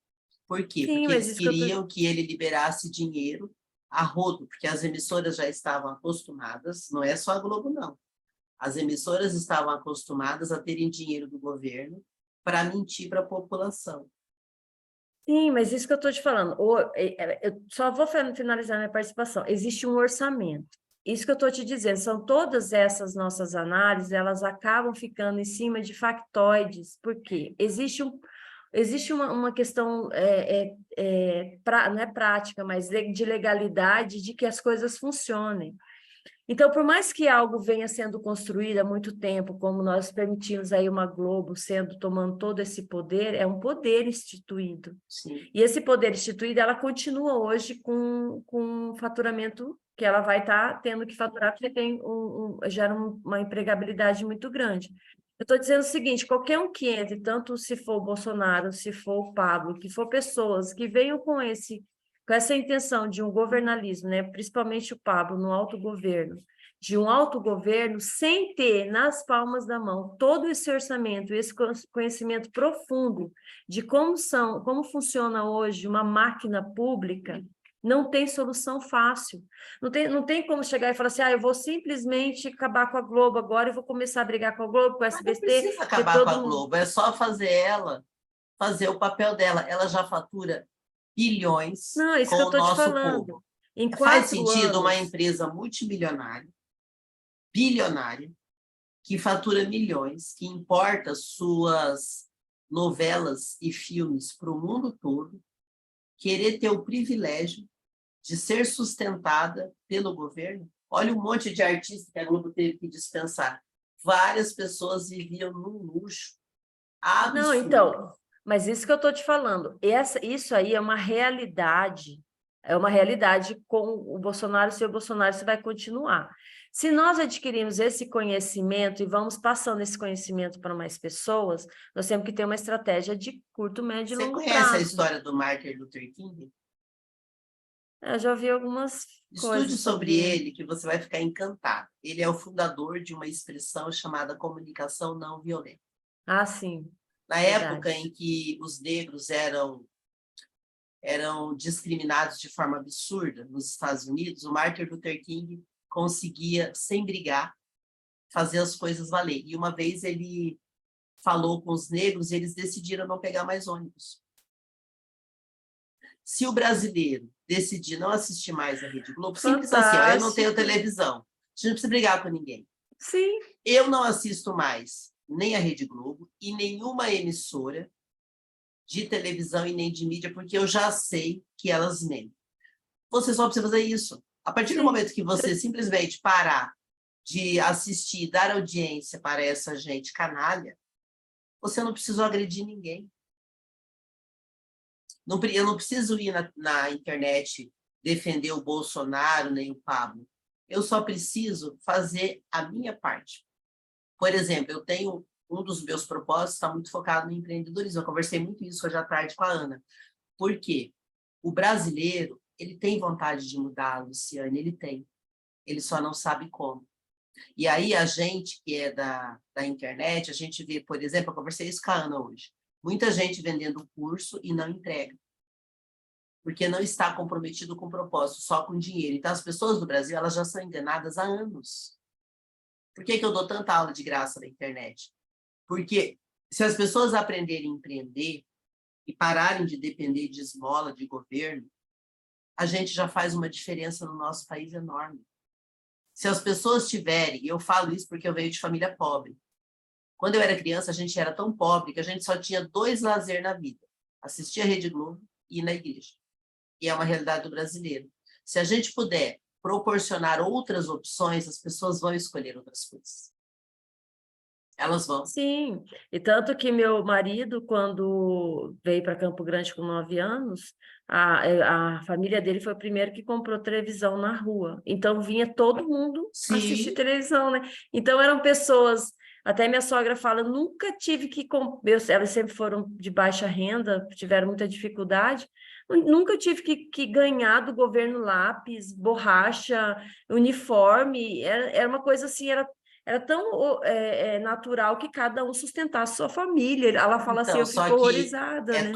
S1: Por quê? Porque eles queriam que ele liberasse dinheiro a rodo, porque as emissoras já estavam acostumadas, não é só a Globo, não. As emissoras estavam acostumadas a terem dinheiro do governo para mentir para a população.
S5: Sim, mas isso que eu estou te falando. Eu só vou finalizar minha participação. Existe um orçamento. Isso que eu estou te dizendo, são todas essas nossas análises, elas acabam ficando em cima de factoides, porque existe uma questão, não é prática, mas de legalidade, de que as coisas funcionem. Então, por mais que algo venha sendo construído há muito tempo, como nós permitimos aí uma Globo tomando todo esse poder, é um poder instituído.
S1: Sim.
S5: E esse poder instituído, ela continua hoje com um faturamento que ela vai estar tendo que faturar, porque gera uma empregabilidade muito grande. Eu estou dizendo o seguinte, qualquer um que entre, tanto se for o Bolsonaro, se for o Pablo, que for pessoas que venham com essa intenção de um governalismo, né? Principalmente o Pablo, no autogoverno, de um autogoverno sem ter nas palmas da mão todo esse orçamento, esse conhecimento profundo de como funciona hoje uma máquina pública, não tem solução fácil. Não tem como chegar e falar assim, eu vou simplesmente acabar com a Globo agora e vou começar a brigar com a Globo, com o SBT.
S1: Mas não precisa acabar com a Globo, é só fazer o papel dela. Ela já fatura bilhões com o nosso povo. Faz sentido uma empresa multimilionária, bilionária, que fatura milhões, que importa suas novelas e filmes para o mundo todo, querer ter o privilégio de ser sustentada pelo governo? Olha um monte de artistas que a Globo teve que dispensar. Várias pessoas viviam num luxo absurdo.
S5: Não, então, mas isso que eu estou te falando, isso aí é uma realidade com o Bolsonaro, se o Bolsonaro, isso vai continuar. Se nós adquirirmos esse conhecimento e vamos passando esse conhecimento para mais pessoas, nós temos que ter uma estratégia de curto, médio e longo prazo.
S1: Você conhece a história do Martin Luther King?
S5: Eu já vi algumas coisas
S1: Estude sobre ele, que você vai ficar encantado. Ele é o fundador de uma expressão chamada comunicação não violenta.
S5: Ah, sim.
S1: Na época em que os negros eram discriminados de forma absurda nos Estados Unidos, o Martin Luther King conseguia, sem brigar, fazer as coisas valer. E uma vez ele falou com os negros e eles decidiram não pegar mais ônibus. Se o brasileiro decidir não assistir mais a Rede Globo, simples assim, eu não tenho televisão, a gente não precisa brigar com ninguém.
S5: Sim.
S1: Eu não assisto mais nem a Rede Globo e nenhuma emissora de televisão e nem de mídia, porque eu já sei que elas mentem. Você só precisa fazer isso. A partir do momento que você simplesmente parar de assistir, dar audiência para essa gente canalha, você não precisa agredir ninguém. Eu não preciso ir na internet defender o Bolsonaro nem o Pablo. Eu só preciso fazer a minha parte. Por exemplo, eu tenho um dos meus propósitos está muito focado no empreendedorismo. Eu conversei muito isso hoje à tarde com a Ana. Por quê? O brasileiro, ele tem vontade de mudar, Luciane, ele tem. Ele só não sabe como. E aí a gente que é da internet, a gente vê, por exemplo, eu conversei isso com a Ana hoje, muita gente vendendo curso e não entrega. Porque não está comprometido com o propósito, só com dinheiro. Então, as pessoas do Brasil, elas já são enganadas há anos. Por que eu dou tanta aula de graça na internet? Porque se as pessoas aprenderem a empreender e pararem de depender de esmola, de governo, a gente já faz uma diferença no nosso país enorme. Se as pessoas tiverem, e eu falo isso porque eu venho de família pobre. Quando eu era criança, a gente era tão pobre que a gente só tinha 2 lazer na vida. Assistir a Rede Globo e ir na igreja. E é uma realidade do brasileiro. Se a gente puder proporcionar outras opções, as pessoas vão escolher outras coisas. Elas vão.
S5: Sim, e tanto que meu marido, quando veio para Campo Grande com 9 anos, a família dele foi o primeiro que comprou televisão na rua. Então, vinha todo mundo assistir televisão, né? Então, eram pessoas... Até minha sogra fala, nunca tive que... Elas sempre foram de baixa renda, tiveram muita dificuldade. Nunca tive que ganhar do governo lápis, borracha, uniforme. Era uma coisa assim, era tão natural que cada um sustentasse sua família. Ela fala
S1: então,
S5: assim, eu fico horrorizada, né?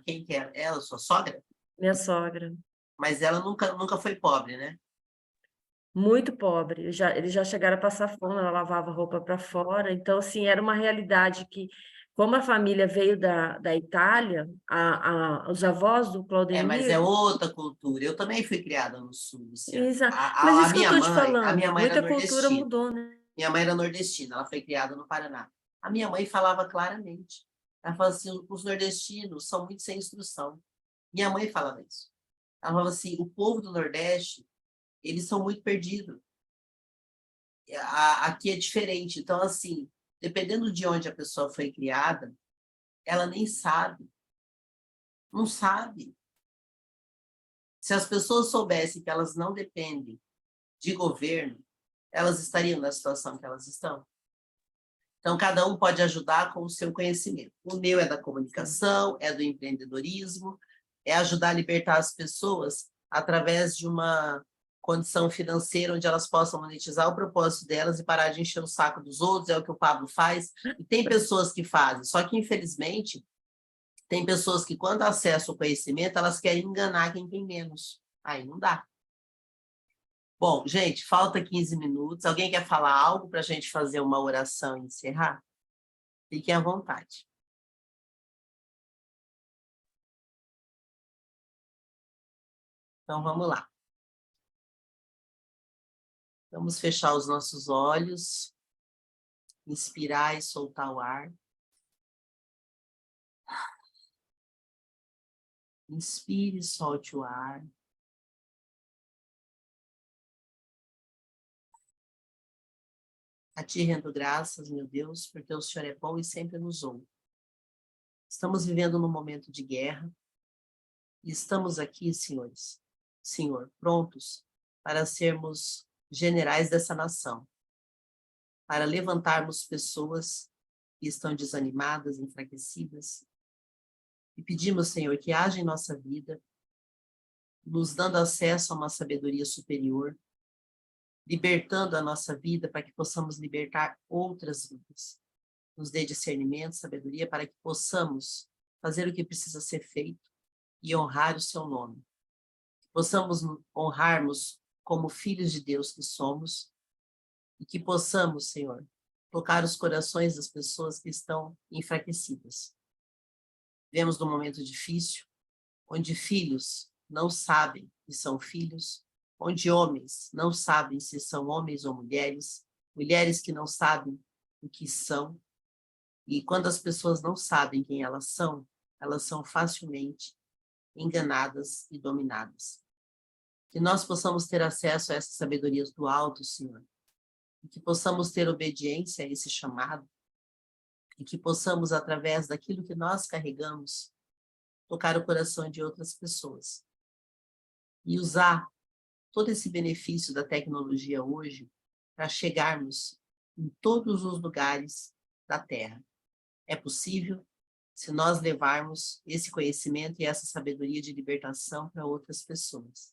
S1: Quem que é ela? Sua sogra?
S5: Minha sogra.
S1: Mas ela nunca foi pobre, né?
S5: Muito pobre. Eles já chegaram a passar fome, ela lavava roupa para fora. Então, assim, era uma realidade que, como a família veio da Itália, os avós do Claudemir...
S1: mas é outra cultura. Eu também fui criada no Sul, Luciana.
S5: Exato. Mas isso que eu estou te falando,
S1: a minha mãe
S5: muita
S1: era
S5: cultura mudou, né?
S1: Minha mãe era nordestina, ela foi criada no Paraná. A minha mãe falava claramente. Ela falava assim, os nordestinos são muito sem instrução. Minha mãe falava isso. Ela falava assim, o povo do Nordeste, eles são muito perdidos. Aqui é diferente. Então, assim, dependendo de onde a pessoa foi criada, ela nem sabe. Não sabe. Se as pessoas soubessem que elas não dependem de governo, elas estariam na situação que elas estão. Então, cada um pode ajudar com o seu conhecimento. O meu é da comunicação, é do empreendedorismo, é ajudar a libertar as pessoas através de uma condição financeira onde elas possam monetizar o propósito delas e parar de encher o saco dos outros, é o que o Pablo faz. E tem pessoas que fazem, só que, infelizmente, tem pessoas que, quando acessam o conhecimento, elas querem enganar quem tem menos. Aí não dá. Bom, gente, falta 15 minutos. Alguém quer falar algo para a gente fazer uma oração e encerrar? Fiquem à vontade. Então, vamos lá. Vamos fechar os nossos olhos, inspirar e soltar o ar. Inspire e solte o ar. A ti rendo graças, meu Deus, porque o Senhor é bom e sempre nos ouve. Estamos vivendo num momento de guerra e estamos aqui, senhores, Senhor, prontos para sermos generais dessa nação, para levantarmos pessoas que estão desanimadas, enfraquecidas, e pedimos, Senhor, que haja em nossa vida, nos dando acesso a uma sabedoria superior, libertando a nossa vida para que possamos libertar outras vidas. Nos dê discernimento, sabedoria, para que possamos fazer o que precisa ser feito e honrar o seu nome. Que possamos honrarmos como filhos de Deus que somos e que possamos, Senhor, tocar os corações das pessoas que estão enfraquecidas. Vivemos num momento difícil, onde filhos não sabem que são filhos, onde homens não sabem se são homens ou mulheres, mulheres que não sabem o que são, e quando as pessoas não sabem quem elas são facilmente enganadas e dominadas. Que nós possamos ter acesso a essas sabedorias do alto, Senhor, e que possamos ter obediência a esse chamado, e que possamos, através daquilo que nós carregamos, tocar o coração de outras pessoas. E usar todo esse benefício da tecnologia hoje para chegarmos em todos os lugares da Terra. É possível se nós levarmos esse conhecimento e essa sabedoria de libertação para outras pessoas.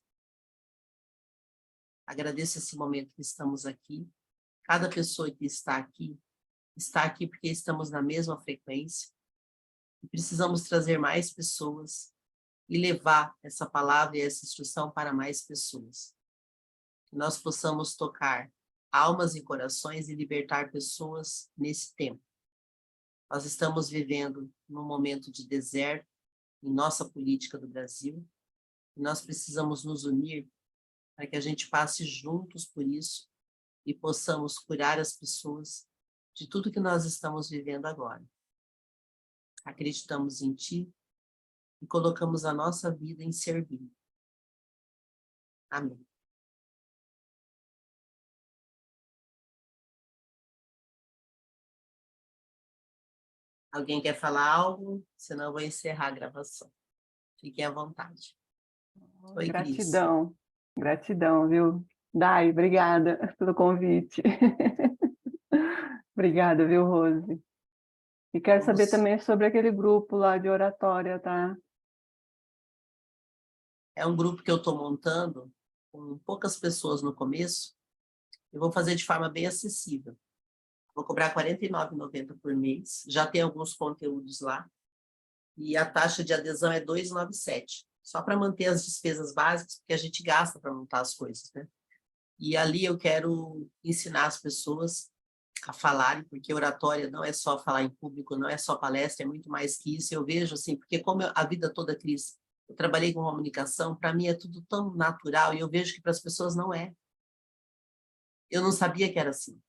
S1: Agradeço esse momento que estamos aqui. Cada pessoa que está aqui porque estamos na mesma frequência. E precisamos trazer mais pessoas e levar essa palavra e essa instrução para mais pessoas. Que nós possamos tocar almas e corações e libertar pessoas nesse tempo. Nós estamos vivendo num momento de deserto em nossa política do Brasil, e nós precisamos nos unir para que a gente passe juntos por isso e possamos curar as pessoas de tudo que nós estamos vivendo agora. Acreditamos em Ti e colocamos a nossa vida em servir. Amém. Alguém quer falar algo? Senão eu vou encerrar a gravação. Fiquem à vontade. Oi,
S7: Gratidão, gratidão, viu? Dai, obrigada pelo convite. Obrigada, viu, Rose? E quero saber também sobre aquele grupo lá de oratória, tá?
S1: É um grupo que eu estou montando com poucas pessoas no começo. Eu vou fazer de forma bem acessível. Vou cobrar R$ 49,90 por mês. Já tem alguns conteúdos lá. E a taxa de adesão é R$ 2,97. Só para manter as despesas básicas, porque a gente gasta para montar as coisas, né? E ali eu quero ensinar as pessoas a falarem, porque oratória não é só falar em público, não é só palestra, é muito mais que isso. Eu vejo assim, porque como a vida toda, Cris, eu trabalhei com comunicação, para mim é tudo tão natural, e eu vejo que para as pessoas não é. Eu não sabia que era assim.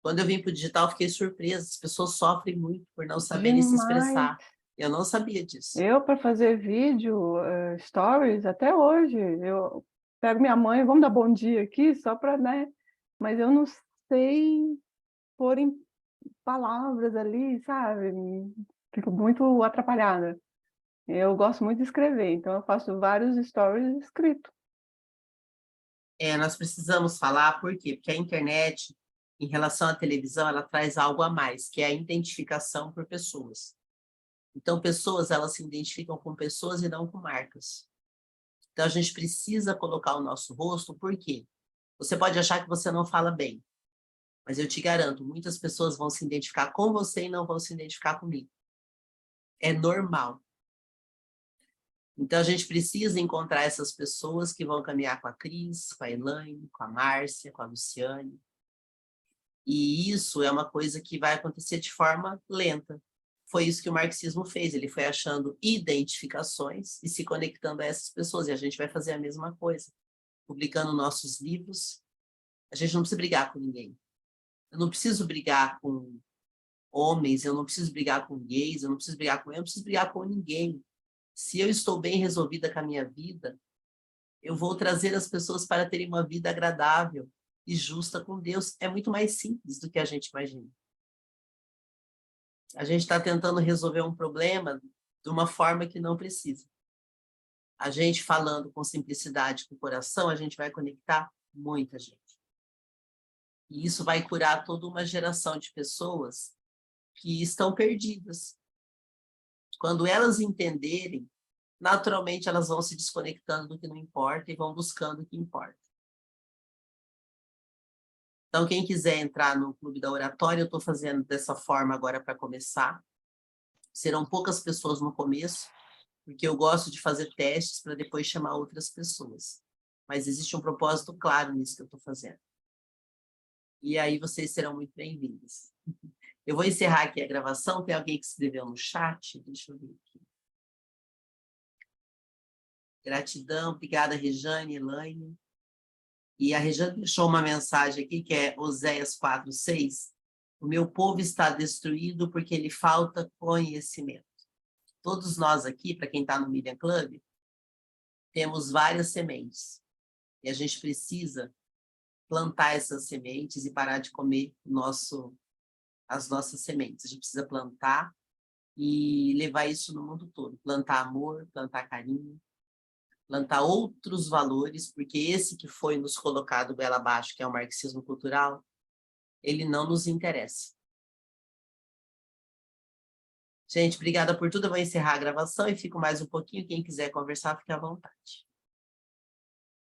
S1: Quando eu vim para o digital, fiquei surpresa, as pessoas sofrem muito por não saberem se expressar. Eu não sabia disso.
S7: Eu, para fazer vídeo, stories, até hoje, eu pego minha mãe, vamos dar bom dia aqui, só para, né? Mas eu não sei pôr em palavras ali, sabe? Fico muito atrapalhada. Eu gosto muito de escrever, então eu faço vários stories escritos.
S1: Nós precisamos falar, por quê? Porque a internet, em relação à televisão, ela traz algo a mais, que é a identificação por pessoas. Então, pessoas, elas se identificam com pessoas e não com marcas. Então, a gente precisa colocar o nosso rosto, por quê? Você pode achar que você não fala bem, mas eu te garanto, muitas pessoas vão se identificar com você e não vão se identificar comigo. É normal. Então, a gente precisa encontrar essas pessoas que vão caminhar com a Cris, com a Elaine, com a Márcia, com a Luciane. E isso é uma coisa que vai acontecer de forma lenta. Foi isso que o marxismo fez, ele foi achando identificações e se conectando a essas pessoas, e a gente vai fazer a mesma coisa, publicando nossos livros. A gente não precisa brigar com ninguém. Eu não preciso brigar com homens, eu não preciso brigar com gays, eu não preciso brigar com eu não preciso brigar com ninguém. Se eu estou bem resolvida com a minha vida, eu vou trazer as pessoas para terem uma vida agradável e justa com Deus. É muito mais simples do que a gente imagina. A gente está tentando resolver um problema de uma forma que não precisa. A gente falando com simplicidade, com o coração, a gente vai conectar muita gente. E isso vai curar toda uma geração de pessoas que estão perdidas. Quando elas entenderem, naturalmente elas vão se desconectando do que não importa e vão buscando o que importa. Então, quem quiser entrar no Clube da Oratória, eu estou fazendo dessa forma agora para começar. Serão poucas pessoas no começo, porque eu gosto de fazer testes para depois chamar outras pessoas. Mas existe um propósito claro nisso que eu estou fazendo. E aí vocês serão muito bem-vindos. Eu vou encerrar aqui a gravação. Tem alguém que escreveu no chat? Deixa eu ver aqui. Gratidão, obrigada, Rejane, Elaine. E a Rejane deixou uma mensagem aqui, que é Oséias 4:6. O meu povo está destruído porque lhe falta conhecimento. Todos nós aqui, para quem está no Media Club, temos várias sementes. E a gente precisa plantar essas sementes e parar de comer as nossas sementes. A gente precisa plantar e levar isso no mundo todo. Plantar amor, plantar carinho, plantar outros valores, porque esse que foi nos colocado goela abaixo, que é o marxismo cultural, ele não nos interessa. Gente, obrigada por tudo. Eu vou encerrar a gravação e fico mais um pouquinho. Quem quiser conversar, fique à vontade.